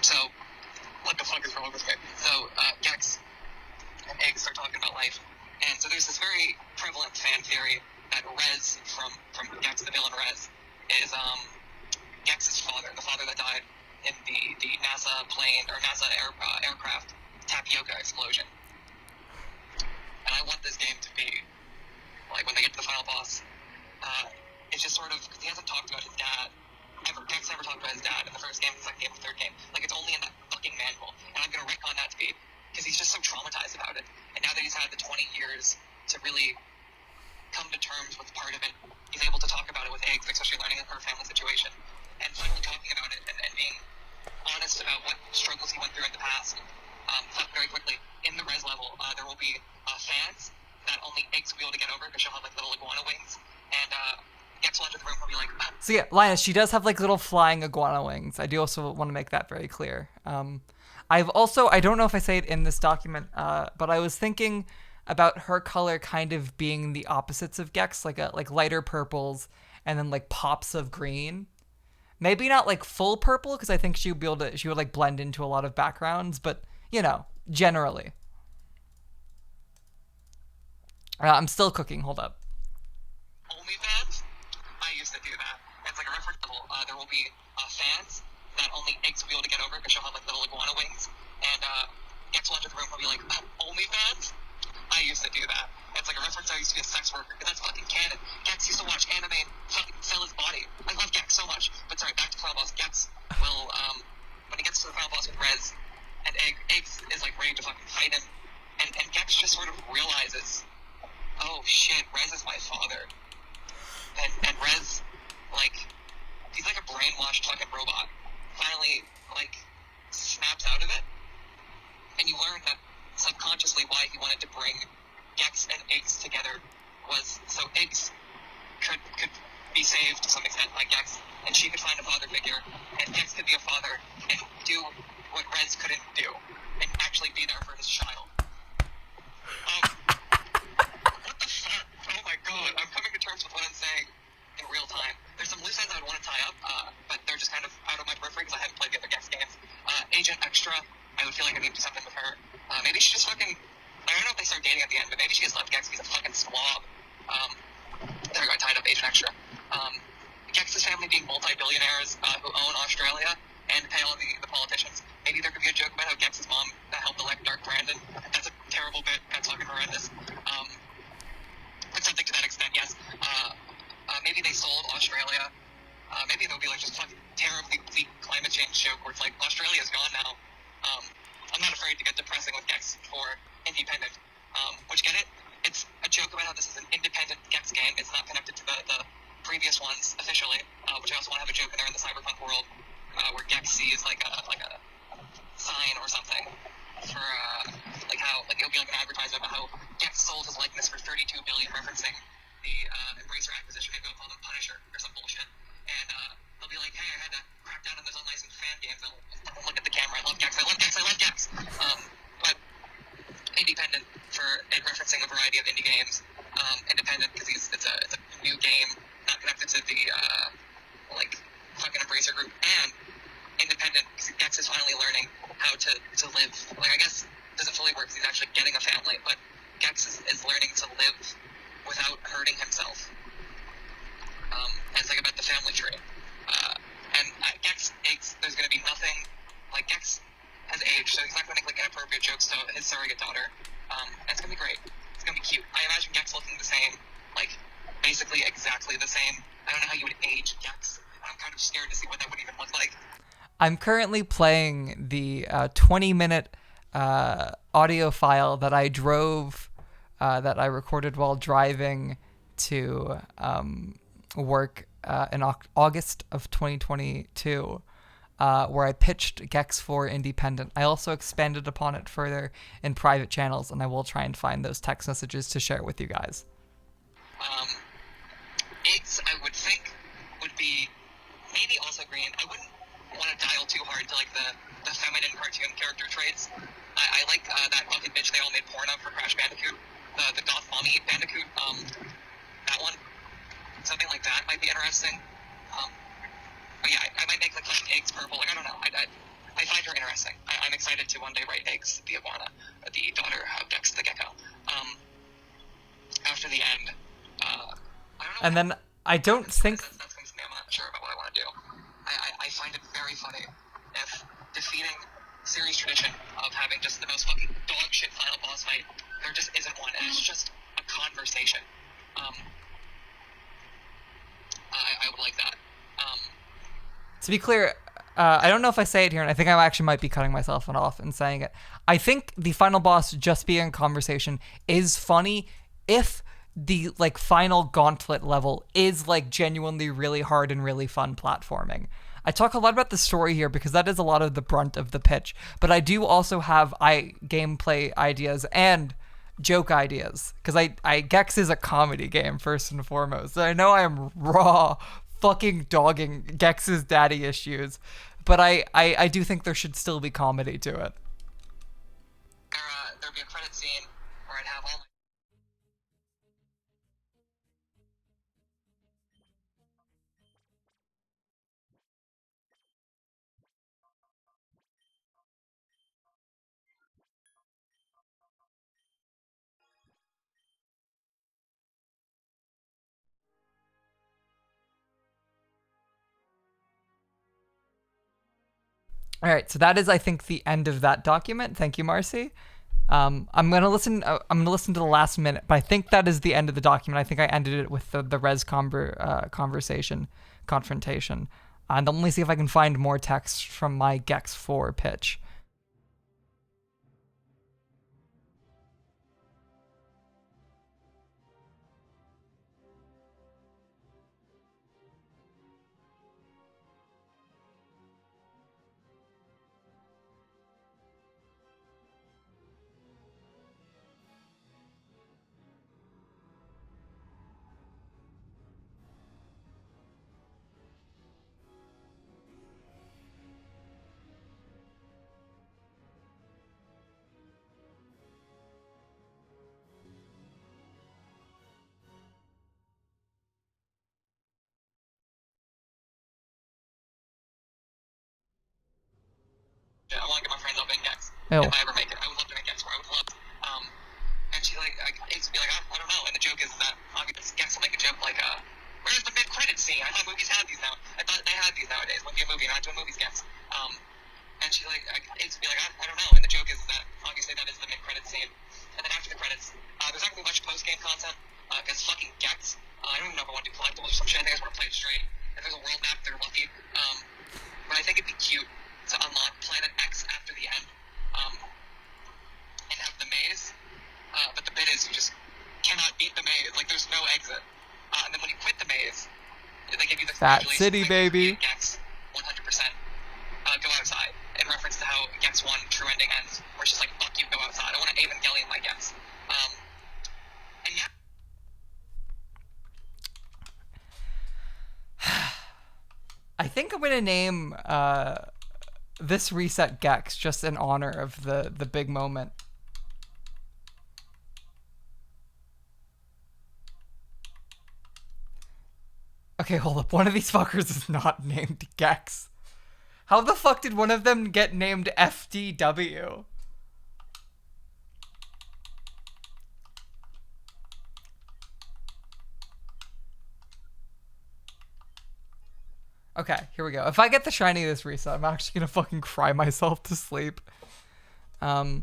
So, what the fuck is wrong with me? So, Gex and Egg start talking about life, and so there's this very prevalent fan theory that Rez from Gex, the villain Rez, is Gex's father, the father that died in the NASA plane or NASA aircraft tapioca explosion. And I want this game to be like when they get to the final boss. It's just sort of because he hasn't talked about his dad ever. Gex never talked about his dad in the first game, the second game, the third game. Like it's only in that fucking manual, and I'm gonna retcon that to be because he's just so traumatized about it. And now that he's had the 20 years to really come to terms with part of it, he's able to talk about it with Eggs, especially learning her family situation, and finally talking about it and being honest about what struggles he went through in the past. Very quickly, in the res level, there will be fans that only Eggs will be able to get over because she'll have like little iguana wings, and Gex will enter the room will be like. So yeah, Linus, she does have like little flying iguana wings. I do also want to make that very clear. I've also, I don't know if I say it in this document, but I was thinking about her color kind of being the opposites of Gex, like lighter purples and then like pops of green. Maybe not like full purple because I think she would like blend into a lot of backgrounds, but you know, generally. I'm still cooking. Hold up. OnlyFans? I used to do that. It's like a reference level. There will be fans that only Eggs will be able to get over because she'll have like little iguana wings, and Gex will enter the room will be like, OnlyFans? I used to do that. It's like a reference. I used to be a sex worker, because that's fucking canon. Gex used to watch anime and fucking sell his body. I love Gex so much. But sorry, back to final boss. Gex will, when he gets to the final boss with Rez, and Eggs is like ready to fucking fight him, and Gex just sort of realizes, oh shit, Rez is my father. And Rez, like, he's like a brainwashed fucking robot. Finally, like, snaps out of it, and you learn that subconsciously why he wanted to bring Gex and Eggs together was so Eggs could be saved to some extent by Gex, and she could find a father figure, and Gex could be a father and do what Rez couldn't do, and actually be there for his child. What the fuck? Oh my god, I'm coming to terms with what I'm saying in real time. There's some loose ends I would want to tie up, but they're just kind of out of my periphery because I haven't played the other Gex games. Agent Extra, I would feel like I need to do something with her. Maybe she just fucking, I don't know if they start dating at the end, but maybe she just left Gex because he's a fucking slob. There I got tied up, Agent Extra. Gex's family being multi-billionaires who own Australia and pay all the politicians. Maybe there could be a joke about how Gex's mom helped elect Dark Brandon. That's a terrible bit. That's fucking horrendous. But something to that extent, yes. Maybe they sold Australia. Maybe there'll be like just fucking terribly bleak climate change joke where it's like, Australia's gone now. I'm not afraid to get depressing with Gex for independent. Which, get it? It's a joke about how this is an independent Gex game. It's not connected to the previous ones officially, which I also want to have a joke in there in the cyberpunk world, where Gex sees like a sign or something for like how like it'll be like an advertisement about how Gex sold his likeness for $32 billion, referencing the Embracer acquisition. Maybe I'll call them Punisher or some bullshit. And they'll be like, hey, I had to crack down on those unlicensed fan games. I'll look at the camera. I love Gex. I love Gex. I love Gex. But independent for it referencing a variety of indie games. Independent because it's a new game, not connected to the like fucking Embracer group, and independent because Gex is finally learning how to live. Like, I guess it doesn't fully work because he's actually getting a family, but Gex is learning to live without hurting himself. It's like about the family tree. And Gex, there's going to be nothing, like Gex has aged, so he's not going to make like inappropriate jokes to his surrogate daughter. It's going to be great. It's going to be cute. I imagine Gex looking the same, like basically exactly the same. I don't know how you would age Gex. I'm kind of scared to see what that would even look like. I'm currently playing the 20-minute audio file that I drove that I recorded while driving to work in August of 2022, where I pitched Gex for Independent. I also expanded upon it further in private channels, and I will try and find those text messages to share with you guys. Eggs, I would think, would be maybe also green. I wouldn't want to dial too hard to like the feminine cartoon character traits. I like that fucking bitch they all made porn of for Crash Bandicoot, the goth mommy Bandicoot. That one, something like that might be interesting. But yeah, I might make like eggs purple. Like I don't know. I find her interesting. I'm excited to one day write Eggs, the iguana, the daughter of Gex the gecko. After the end, I don't know. And then I don't think That's something I'm not sure about what I want to do. I find it very funny if defeating series tradition of having just the most fucking dog shit final boss fight, there just isn't one, and it's just a conversation. I would like that. to be clear, I don't know if I say it here, and I think I actually might be cutting myself off and saying it. I think the final boss just being a conversation is funny if the like final gauntlet level is like genuinely really hard and really fun platforming. I talk a lot about the story here because that is a lot of the brunt of the pitch, but I do also have gameplay ideas and joke ideas because I Gex is a comedy game first and foremost. I know I am raw fucking dogging Gex's daddy issues, but I do think there should still be comedy to it. There'd be a credit scene where I'd have all my All right, so that is, I think, the end of that document. Thank you, Marcy. I'm gonna listen. I'm gonna listen to the last minute, but I think that is the end of the document. I think I ended it with the res confrontation, and let me see if I can find more text from my Gex 4 pitch. I want to get my friends up in Gex. Oh. If I ever make it, I would love to make Gex. I would love. And she like, it's be like, I don't know. And the joke is that Gex will make a joke like, where's the mid-credit scene? I thought movies had these now. I thought they had these nowadays. When you a movie, not doing movies, Gex. And she like, it's be like, I don't know. And the joke is that obviously that is the mid-credit scene. And then after the credits, there's not gonna be much post-game content because fucking Gex. I don't even know if I want to do collectibles or some shit. I think I just want to play it straight. If there's a world map, they're lucky. But I think it'd be cute to unlock Planet X after the end, and have the maze. But the bit is you just cannot beat the maze. Like there's no exit. And then when you quit the maze, they give you the Fat City, baby. Gex 100%. Go outside. In reference to how Gex 1 true ending ends, where it's just like fuck you, go outside. I want to Evangelion my Gex. And yeah. I think I'm gonna name this reset Gex just in honor of the big moment. Okay, hold up. One of these fuckers is not named Gex. How the fuck did one of them get named FDW? Okay, here we go. If I get the shiny this reset, I'm actually gonna fucking cry myself to sleep. Let's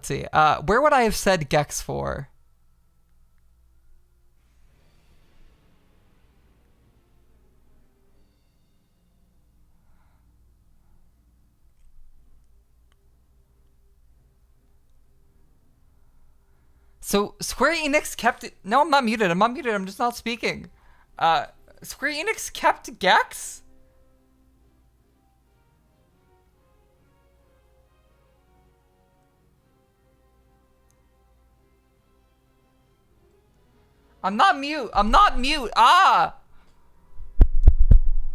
see. Where would I have said Gex for? So Square Enix kept it. No, I'm not muted. I'm not muted. I'm just not speaking. Square Enix kept Gex? I'm not mute. I'm not mute. Ah!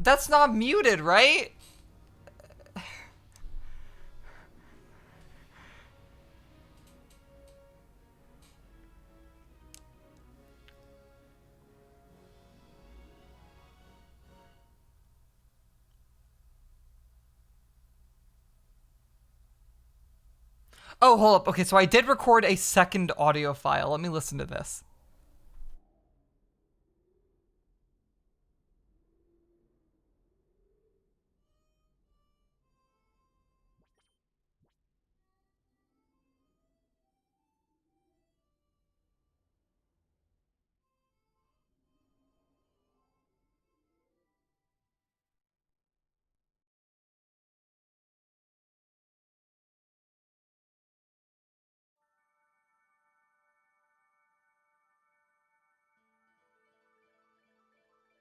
That's not muted, right? Oh, hold up. Okay, so I did record a second audio file. Let me listen to this.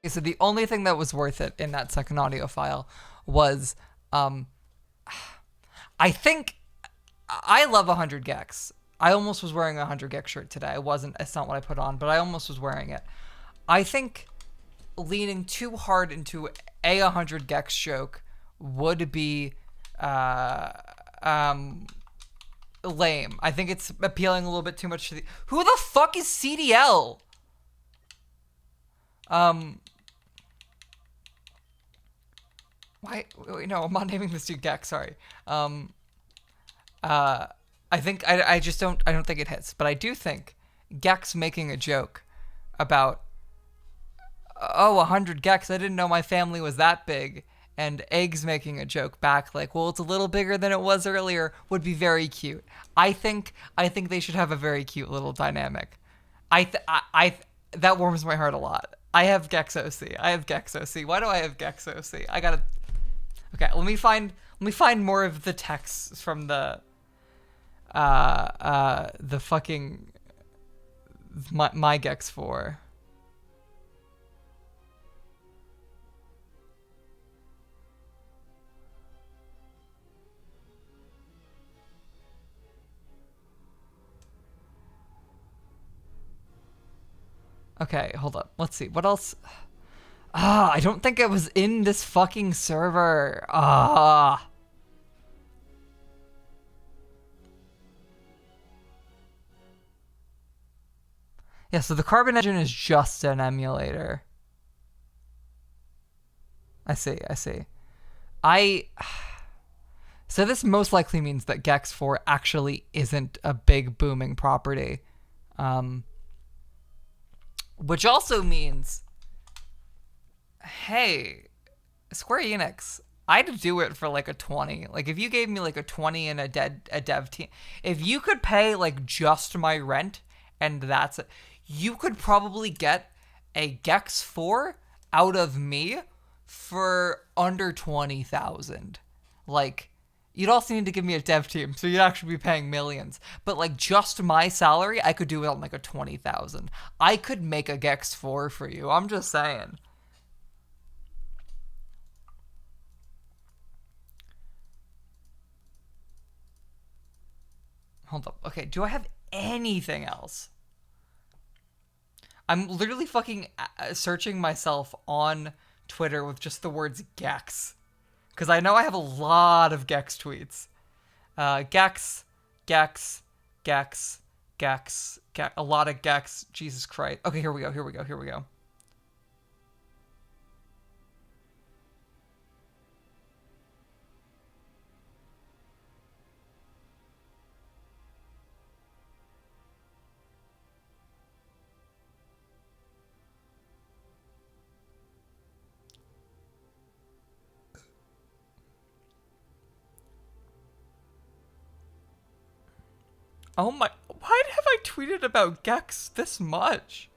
Okay, so the only thing that was worth it in that second audio file was, I think I love 100 Gex. I almost was wearing a 100 Gex shirt today. I wasn't. It's not what I put on, but I almost was wearing it. I think leaning too hard into a 100 Gex joke would be lame. I think it's appealing a little bit too much to the. Who the fuck is CDL? Why? Wait, no, I'm not naming this dude Gex. Sorry. I think I just don't think it hits, but I do think Gex making a joke about, oh, 100 Gex, I didn't know my family was that big, and Eggs making a joke back like, well, it's a little bigger than it was earlier, would be very cute. I think they should have a very cute little dynamic. That warms my heart a lot. I have Gex OC. I have Gex OC. Why do I have Gex OC? I gotta. Okay, let me find more of the texts from the fucking my Gex 4. Okay, hold up. Let's see. What else? I don't think it was in this fucking server. Yeah, so the Carbon engine is just an emulator. I see. So this most likely means that Gex 4 actually isn't a big booming property. Which also means, hey, Square Enix, I'd do it for like a 20. Like if you gave me like a 20 and a dev team, if you could pay like just my rent and that's it, you could probably get a Gex 4 out of me for under 20,000. Like, you'd also need to give me a dev team, so you'd actually be paying millions. But like just my salary, I could do it on like a 20,000. I could make a Gex 4 for you. I'm just saying. Hold up. Okay, do I have anything else? I'm literally fucking searching myself on Twitter with just the words Gex. Because I know I have a lot of Gex tweets. Gex, a lot of Gex. Jesus Christ. Okay, here we go. Oh my, why have I tweeted about Gex this much?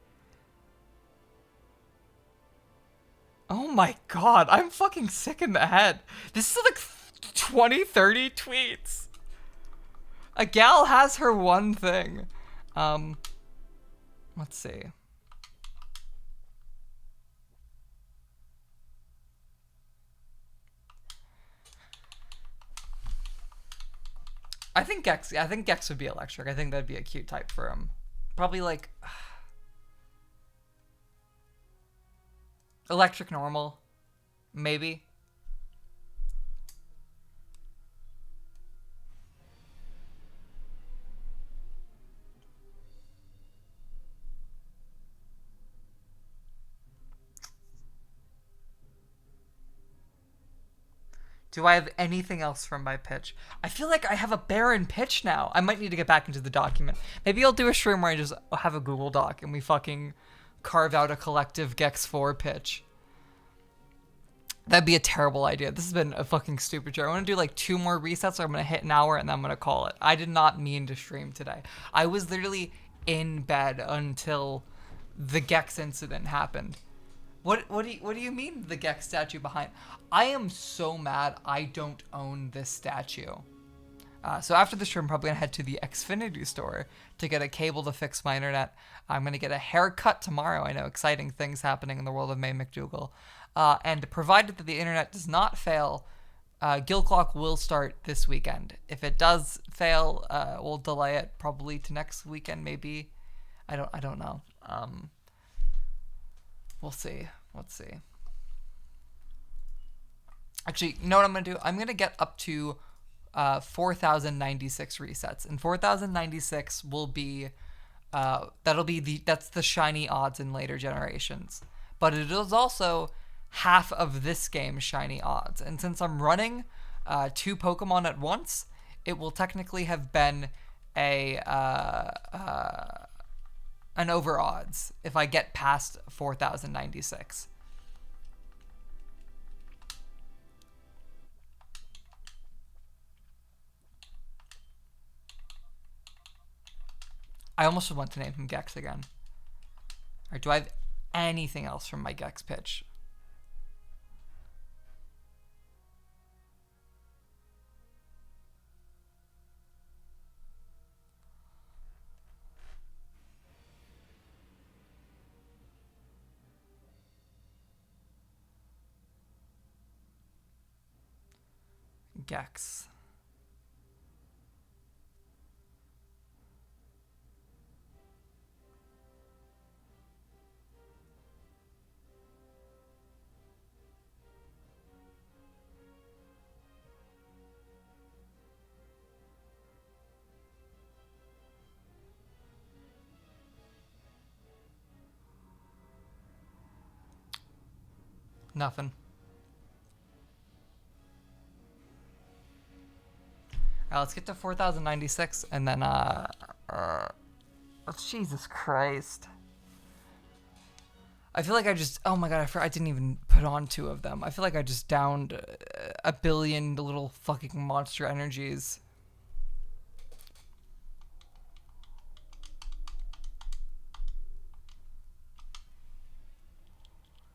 Oh my god, I'm fucking sick in the head. This is like 20, 30 tweets. A gal has her one thing. Let's see. I think Gex would be electric. I think that'd be a cute type for him. Probably like electric normal, maybe. Do I have anything else from my pitch? I feel like I have a barren pitch now. I might need to get back into the document. Maybe I'll do a stream where I just have a Google Doc and we fucking carve out a collective Gex 4 pitch. That'd be a terrible idea. This has been a fucking stupid show. I want to do like 2 more resets, so I'm going to hit an hour and then I'm going to call it. I did not mean to stream today. I was literally in bed until the Gex incident happened. What do you mean the Gex statue behind? I am so mad I don't own this statue. So after the stream, I'm probably gonna head to the Xfinity store to get a cable to fix my internet. I'm gonna get a haircut tomorrow. I know, exciting things happening in the world of May McDougal. And provided that the internet does not fail, Gill Clock will start this weekend. If it does fail, we'll delay it probably to next weekend, maybe. I don't know. We'll see. Let's see. Actually, you know what I'm going to do? I'm going to get up to 4,096 resets. And 4,096 will be, that's the shiny odds in later generations. But it is also half of this game's shiny odds. And since I'm running 2 Pokemon at once, it will technically have been an over odds if I get past 4,096. I almost want to name him Gex again. Alright, do I have anything else from my Gex pitch? Gex. Nothing. Alright, let's get to 4,096 and then, Jesus Christ. I feel like I just, oh my god, I didn't even put on 2 of them. I feel like I just downed a billion little fucking monster energies.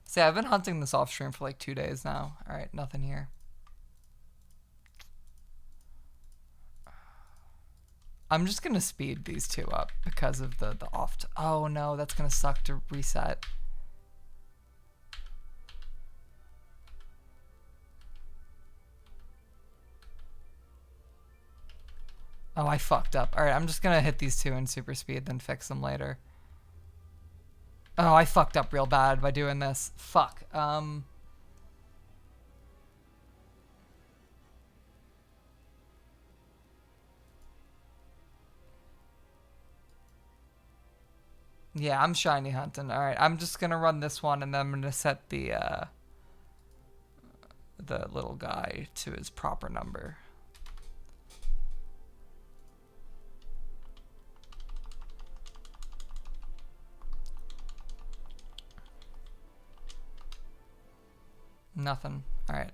See, I've been hunting this off stream for like 2 days now. Alright, nothing here. I'm just gonna speed these 2 up because of the off. Oh no, that's gonna suck to reset. Oh, I fucked up. Alright, I'm just gonna hit these 2 in super speed, then fix them later. Oh, I fucked up real bad by doing this. Fuck. Yeah, I'm shiny hunting. Alright, I'm just gonna run this one and then I'm gonna set the little guy to his proper number. Nothing. Alright,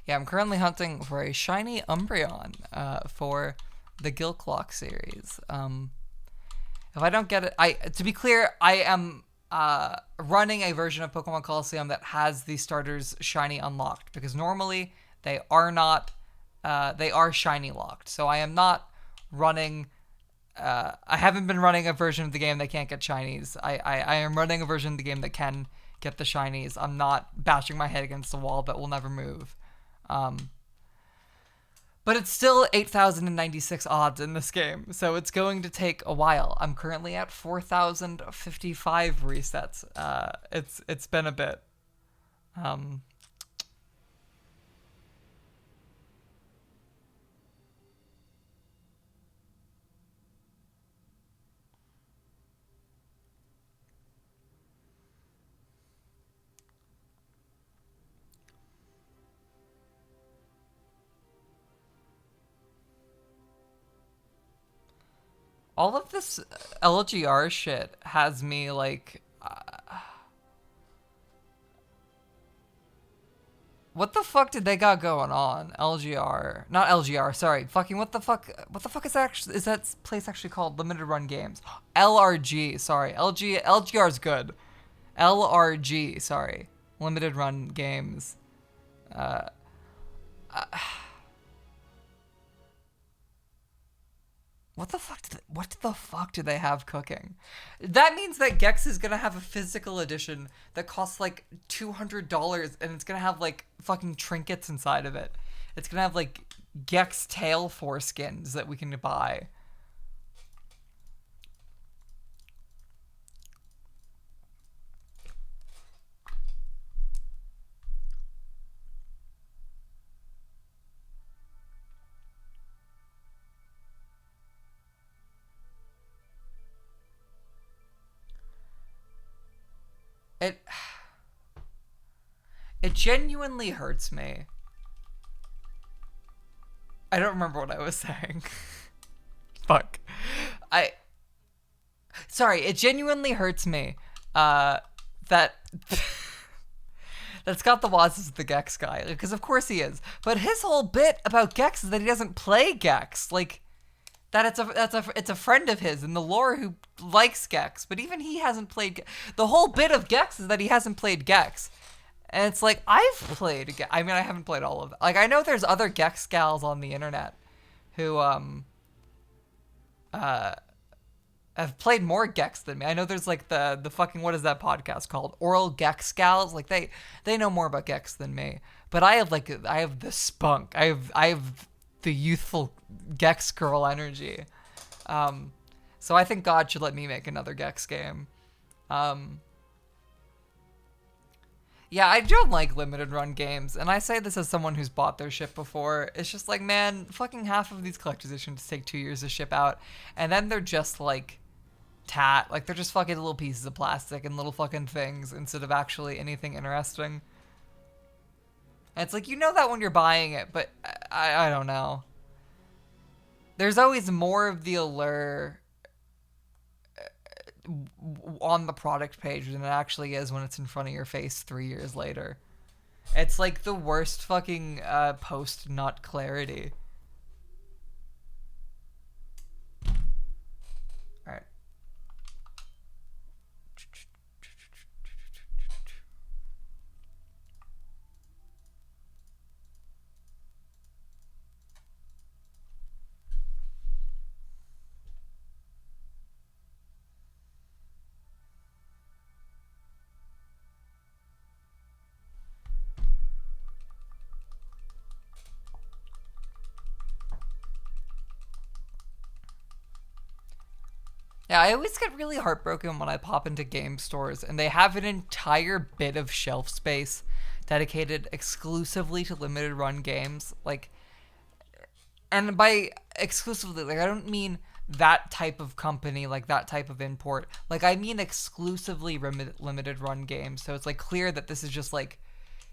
yeah, I'm currently hunting for a shiny Umbreon, for the Gill Clock series. If I don't get it, to be clear, I am running a version of Pokemon Colosseum that has the starters shiny unlocked, because normally they are not, they are shiny locked. So I am not running, I haven't been running a version of the game that can't get shinies. I am running a version of the game that can get the shinies. I'm not bashing my head against the wall that will never move. But it's still 8,096 odds in this game, so it's going to take a while. I'm currently at 4,055 resets. It's been a bit. All of this LGR shit has me like, what the fuck did they got going on? LGR, not LGR, sorry. Fucking what the fuck is that actually, is that place actually called? Limited Run Games. LRG, sorry. LGR's good. LRG, sorry. Limited Run Games. What the fuck do they have cooking? That means that Gex is gonna have a physical edition that costs like $200, and it's gonna have like fucking trinkets inside of it. It's gonna have like Gex tail foreskins that we can buy. It genuinely hurts me. I don't remember what I was saying. Fuck. Sorry, it genuinely hurts me that that Scott the Woz is the Gex guy, because of course he is. But his whole bit about Gex is that he doesn't play Gex. Like, that it's a friend of his in the lore who likes Gex, but even he hasn't played. The whole bit of Gex is that he hasn't played Gex, and it's like, I've played. I mean, I haven't played all of them. Like, I know there's other Gex gals on the internet who have played more Gex than me. I know there's like the fucking, what is that podcast called? Oral Gex gals. Like, they know more about Gex than me. But I have the spunk. I have the youthful Gex girl energy. So I think God should let me make another Gex game. Yeah, I don't like limited run games, and I say this as someone who's bought their shit before. It's just like, man, fucking half of these collector's editions take 2 years to ship out, and then they're just like like they're just fucking little pieces of plastic and little fucking things instead of actually anything interesting. And it's like, you know that when you're buying it, but I don't know. There's always more of the allure on the product page than it actually is when it's in front of your face 3 years later. It's like the worst fucking post-nut clarity. Alright. Yeah, I always get really heartbroken when I pop into game stores and they have an entire bit of shelf space dedicated exclusively to limited run games. Like, and by exclusively, like, I don't mean that type of company, like that type of import. Like, I mean exclusively limited run games. So it's like clear that this is just like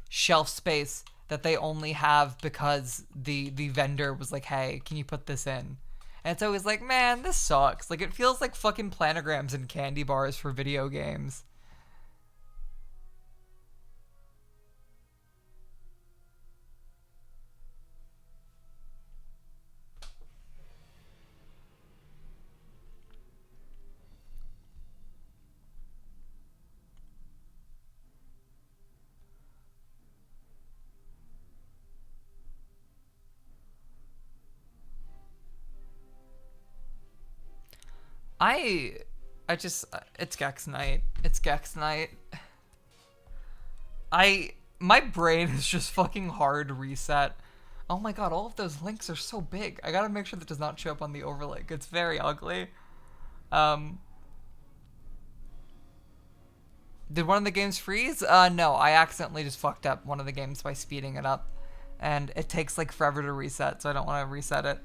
shelf space that they only have because the vendor was like, hey, can you put this in? And it's always like, man, this sucks. Like, it feels like fucking planograms and candy bars for video games. It's Gex night. It's Gex night. My brain is just fucking hard reset. Oh my god, all of those links are so big. I gotta make sure that does not show up on the overlay. It's very ugly. Did one of the games freeze? No, I accidentally just fucked up one of the games by speeding it up. And it takes like forever to reset, so I don't want to reset it.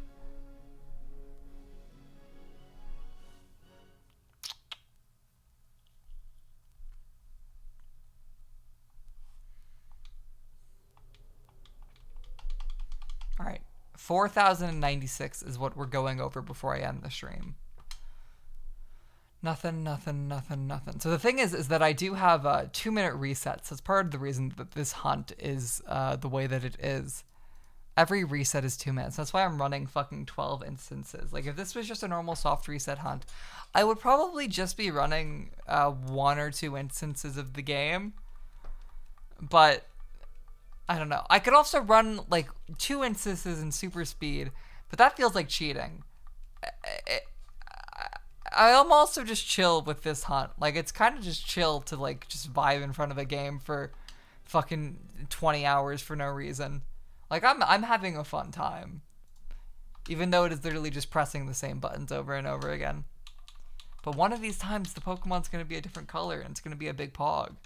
Alright, 4,096 is what we're going over before I end the stream. Nothing. So the thing is that I do have 2-minute resets. That's part of the reason that this hunt is the way that it is. Every reset is 2 minutes. That's why I'm running fucking 12 instances. Like, if this was just a normal soft reset hunt, I would probably just be running 1 or 2 instances of the game. But I don't know. I could also run like 2 instances in super speed, but that feels like cheating. I'm also just chill with this hunt. Like, it's kind of just chill to like just vibe in front of a game for fucking 20 hours for no reason. Like, I'm having a fun time, even though it is literally just pressing the same buttons over and over again. But one of these times, the Pokemon's gonna be a different color, and it's gonna be a big Pog.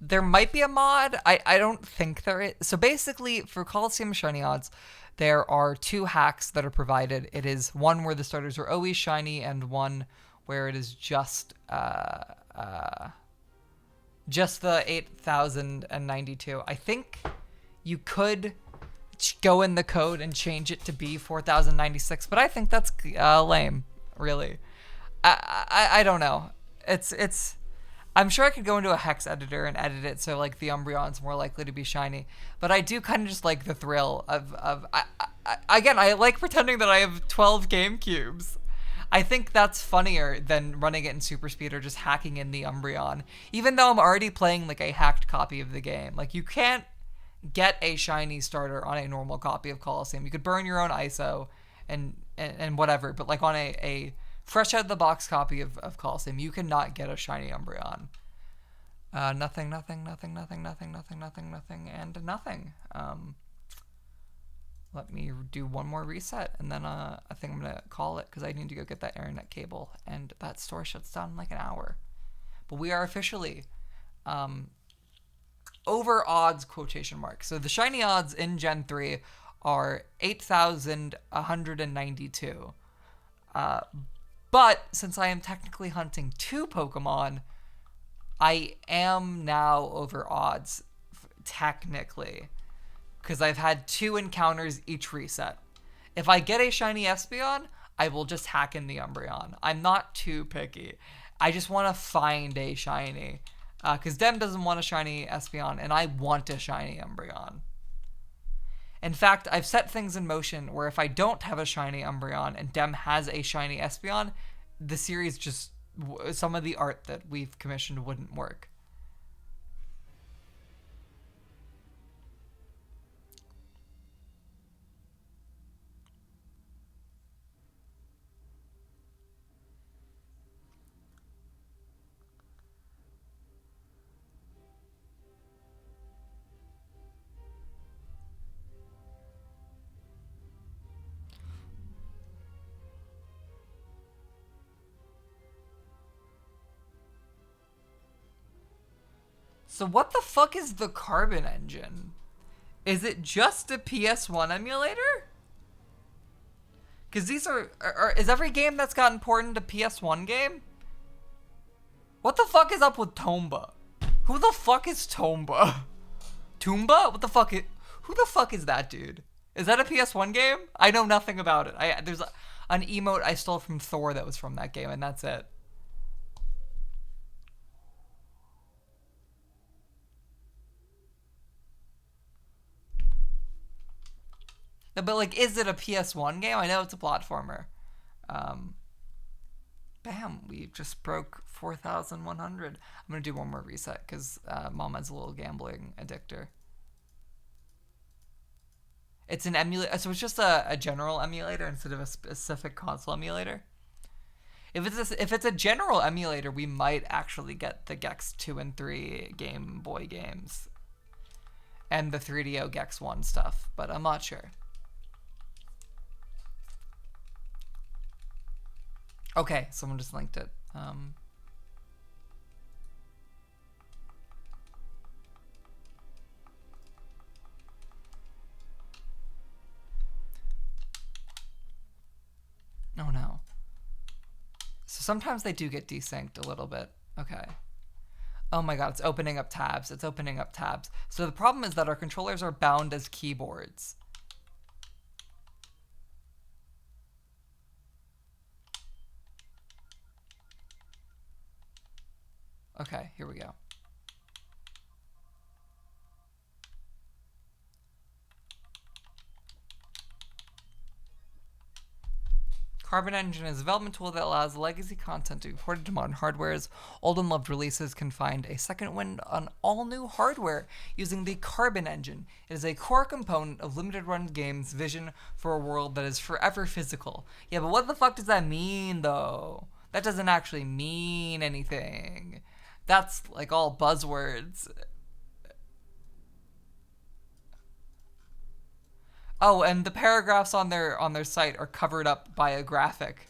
There might be a mod. I don't think there is. So basically, for Coliseum Shiny odds, there are 2 hacks that are provided. It is one where the starters are always shiny, and one where it is just the 8,092. I think you could go in the code and change it to be 4,096, but I think that's lame, really. I don't know. It's I'm sure I could go into a hex editor and edit it so like the Umbreon's more likely to be shiny, but I do kind of just like the thrill of again, I like pretending that I have 12 GameCubes. I think that's funnier than running it in super speed or just hacking in the Umbreon, even though I'm already playing like a hacked copy of the game. Like, you can't get a shiny starter on a normal copy of Coliseum. You could burn your own ISO and whatever, but like on a fresh out of the box copy of Coliseum, you cannot get a shiny Umbreon. Nothing, and nothing. Let me do one more reset, and then I think I'm gonna call it because I need to go get that internet cable, and that store shuts down in like an hour. But we are officially over odds quotation marks. So the shiny odds in Gen 3 are 8,192. But since I am technically hunting 2 Pokemon, I am now over odds, technically, because I've had 2 encounters each reset. If I get a shiny Espeon, I will just hack in the Umbreon. I'm not too picky. I just want to find a shiny, because Dem doesn't want a shiny Espeon, and I want a shiny Umbreon. In fact, I've set things in motion where if I don't have a shiny Umbreon and Dem has a shiny Espeon, the series just, some of the art that we've commissioned wouldn't work. So what the fuck is the Carbon engine? Is it just a PS1 emulator? Because these is every game that's gotten ported into PS1 game? What the fuck is up with Tomba? Who the fuck is Tomba? Toomba? What the fuck who the fuck is that dude? Is that a PS1 game? I know nothing about it. There's an emote I stole from Thor that was from that game, and that's it. But like, is it a PS1 game? I know it's a platformer. Bam, we just broke 4,100. I'm gonna do one more reset because Mama's a little gambling addictor. It's an emulator, so it's just a general emulator instead of a specific console emulator. If it's a general emulator, we might actually get the Gex 2 and 3 Game Boy games and the 3DO Gex 1 stuff, but I'm not sure. Okay, someone just linked it. Oh no. So sometimes they do get desynced a little bit. Okay. Oh my god, it's opening up tabs. It's opening up tabs. So the problem is that our controllers are bound as keyboards. Okay, here we go. Carbon Engine is a development tool that allows legacy content to be ported to modern hardwares. Old and loved releases can find a second wind on all new hardware using the Carbon Engine. It is a core component of limited run games' vision for a world that is forever physical. Yeah, but what the fuck does that mean, though? That doesn't actually mean anything. That's like all buzzwords. Oh, and the paragraphs on their site are covered up by a graphic.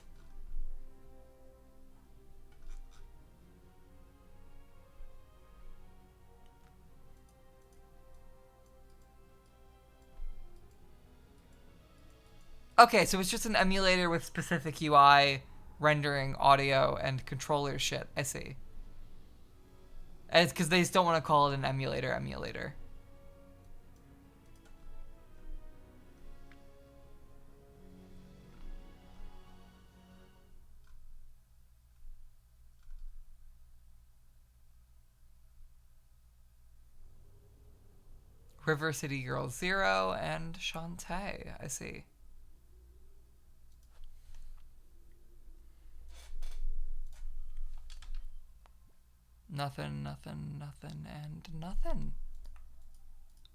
Okay, so it's just an emulator with specific UI, rendering, audio, and controller shit. I see. And it's because they just don't want to call it an emulator. River City Girls 0 and Shantae. I see. Nothing, and nothing.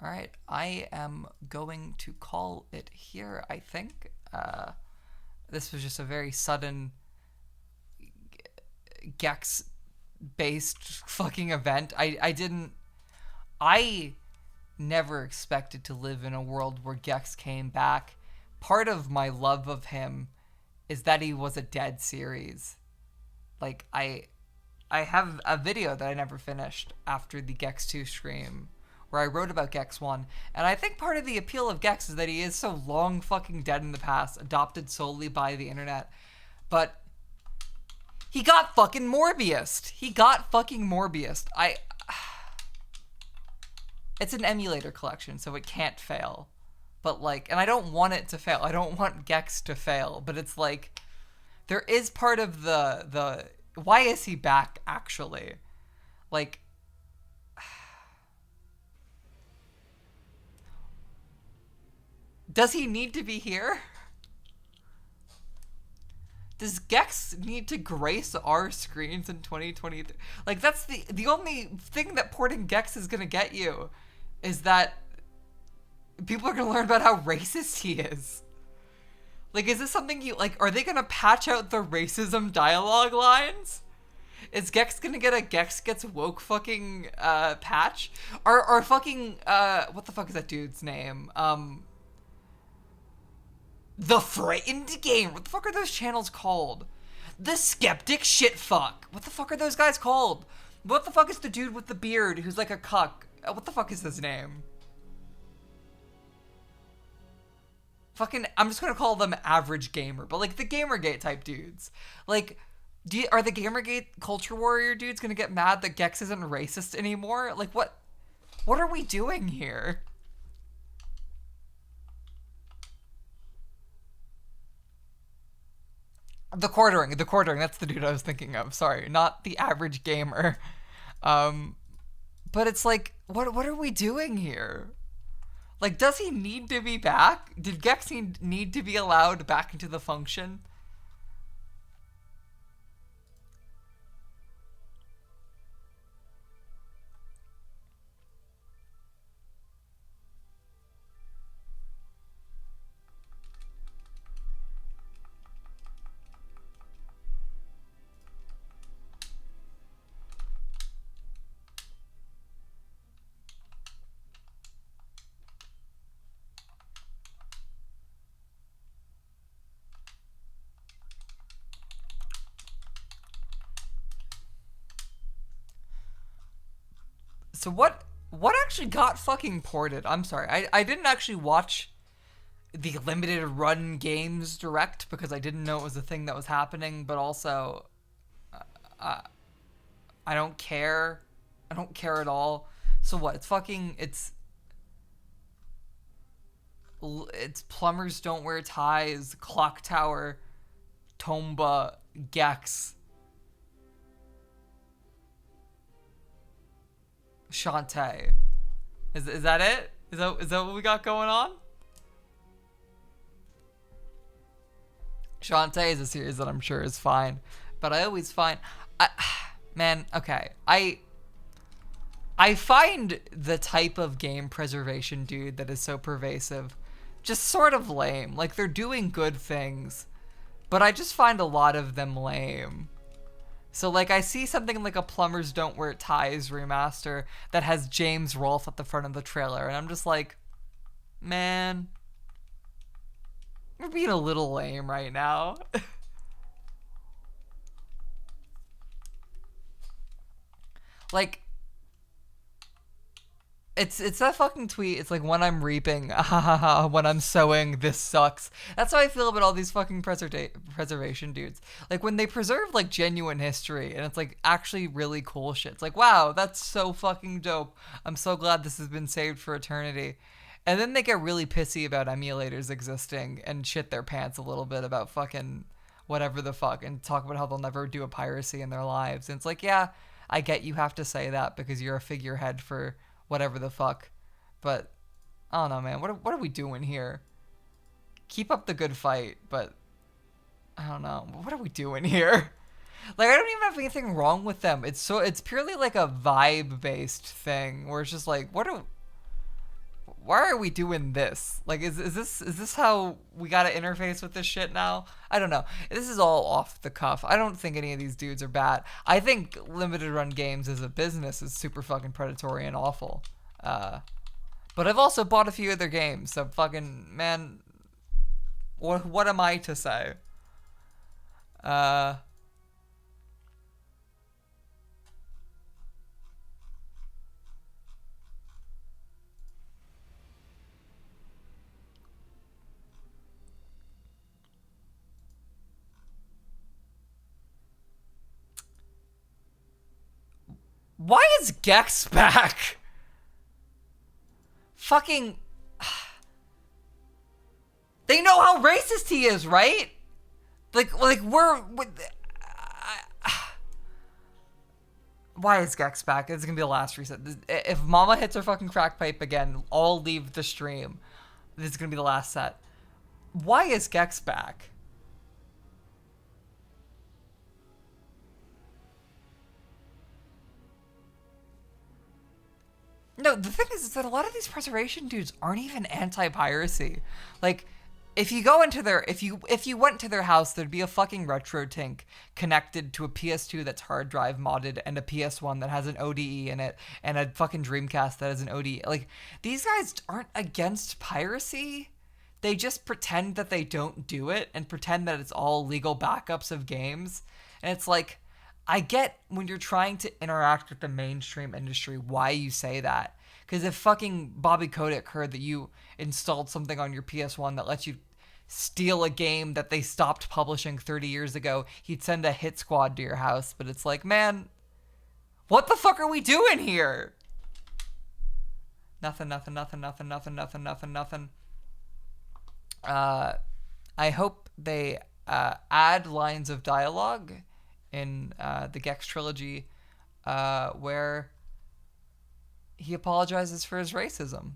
Alright, I am going to call it here, I think. This was just a very sudden Gex-based fucking event. I never expected to live in a world where Gex came back. Part of my love of him is that he was a dead series. Like, I have a video that I never finished after the Gex 2 stream where I wrote about Gex 1, and I think part of the appeal of Gex is that he is so long fucking dead in the past, adopted solely by the internet, but he got fucking Morbius'd. It's an emulator collection, so it can't fail. But like, and I don't want it to fail. I don't want Gex to fail, but it's like, there is part of the why is he back, actually? Like, does he need to be here? Does Gex need to grace our screens in 2023? Like, that's the only thing that porting Gex is gonna get you, is that people are gonna learn about how racist he is. Like, is this something you, like, are they gonna patch out the racism dialogue lines? Is Gex gonna get a Gex Gets Woke fucking, patch? Or fucking, what the fuck is that dude's name? The Frightened Game. What the fuck are those channels called? The Skeptic Shitfuck. What the fuck are those guys called? What the fuck is the dude with the beard who's like a cuck? What the fuck is his name? Fucking, I'm just gonna call them Average Gamer, but like the Gamergate type dudes. Like, are the Gamergate Culture Warrior dudes gonna get mad that Gex isn't racist anymore? Like, what are we doing here? The Quartering, that's the dude I was thinking of. Sorry, not the Average Gamer. But it's like, what are we doing here? Like, does he need to be back? Did Gex need to be allowed back into the function? So what actually got fucking ported? I'm sorry. I didn't actually watch the limited run games direct because I didn't know it was a thing that was happening, but also I don't care. I don't care at all. So what? It's plumbers don't wear ties, clock tower, Tomba, Gex, Shantae. Is that it? Is that what we got going on? Shantae is a series that I'm sure is fine, but I always find, man, okay, I find the type of game preservation dude that is so pervasive just sort of lame. Like, they're doing good things, but I just find a lot of them lame. So, like, I see something like a Plumbers Don't Wear Ties remaster that has James Rolfe at the front of the trailer, and I'm just like, man, you're being a little lame right now. Like, it's that fucking tweet. It's like, when I'm reaping, when I'm sowing, this sucks. That's how I feel about all these fucking preservation dudes. Like, when they preserve, like, genuine history, and it's, like, actually really cool shit. It's like, wow, that's so fucking dope. I'm so glad this has been saved for eternity. And then they get really pissy about emulators existing and shit their pants a little bit about fucking whatever the fuck, and talk about how they'll never do a piracy in their lives. And it's like, yeah, I get you have to say that because you're a figurehead for whatever the fuck, but I don't know, man. What are we doing here? Keep up the good fight, but I don't know. What are we doing here? Like, I don't even have anything wrong with them. It's purely like a vibe based thing where it's just like, why are we doing this? Like, is this how we gotta interface with this shit now? I don't know. This is all off the cuff. I don't think any of these dudes are bad. I think limited run games as a business is super fucking predatory and awful. But I've also bought a few of their games, so fucking, man, what am I to say? Why is Gex back? Fucking... They know how racist he is, right? Like why is Gex back? It's gonna be the last reset. If Mama hits her fucking crack pipe again, I'll leave the stream. This is gonna be the last set. Why is Gex back? No, the thing is that a lot of these preservation dudes aren't even anti-piracy. Like, if you go into their, if you went to their house, there'd be a fucking RetroTink connected to a PS2 that's hard drive modded and a PS1 that has an ODE in it and a fucking Dreamcast that has an ODE. Like, these guys aren't against piracy. They just pretend that they don't do it and pretend that it's all legal backups of games. And it's like, I get when you're trying to interact with the mainstream industry why you say that. Because if fucking Bobby Kotick heard that you installed something on your PS1 that lets you steal a game that they stopped publishing 30 years ago, he'd send a hit squad to your house. But it's like, man, what the fuck are we doing here? Nothing. I hope they add lines of dialogue in the Gex trilogy where he apologizes for his racism.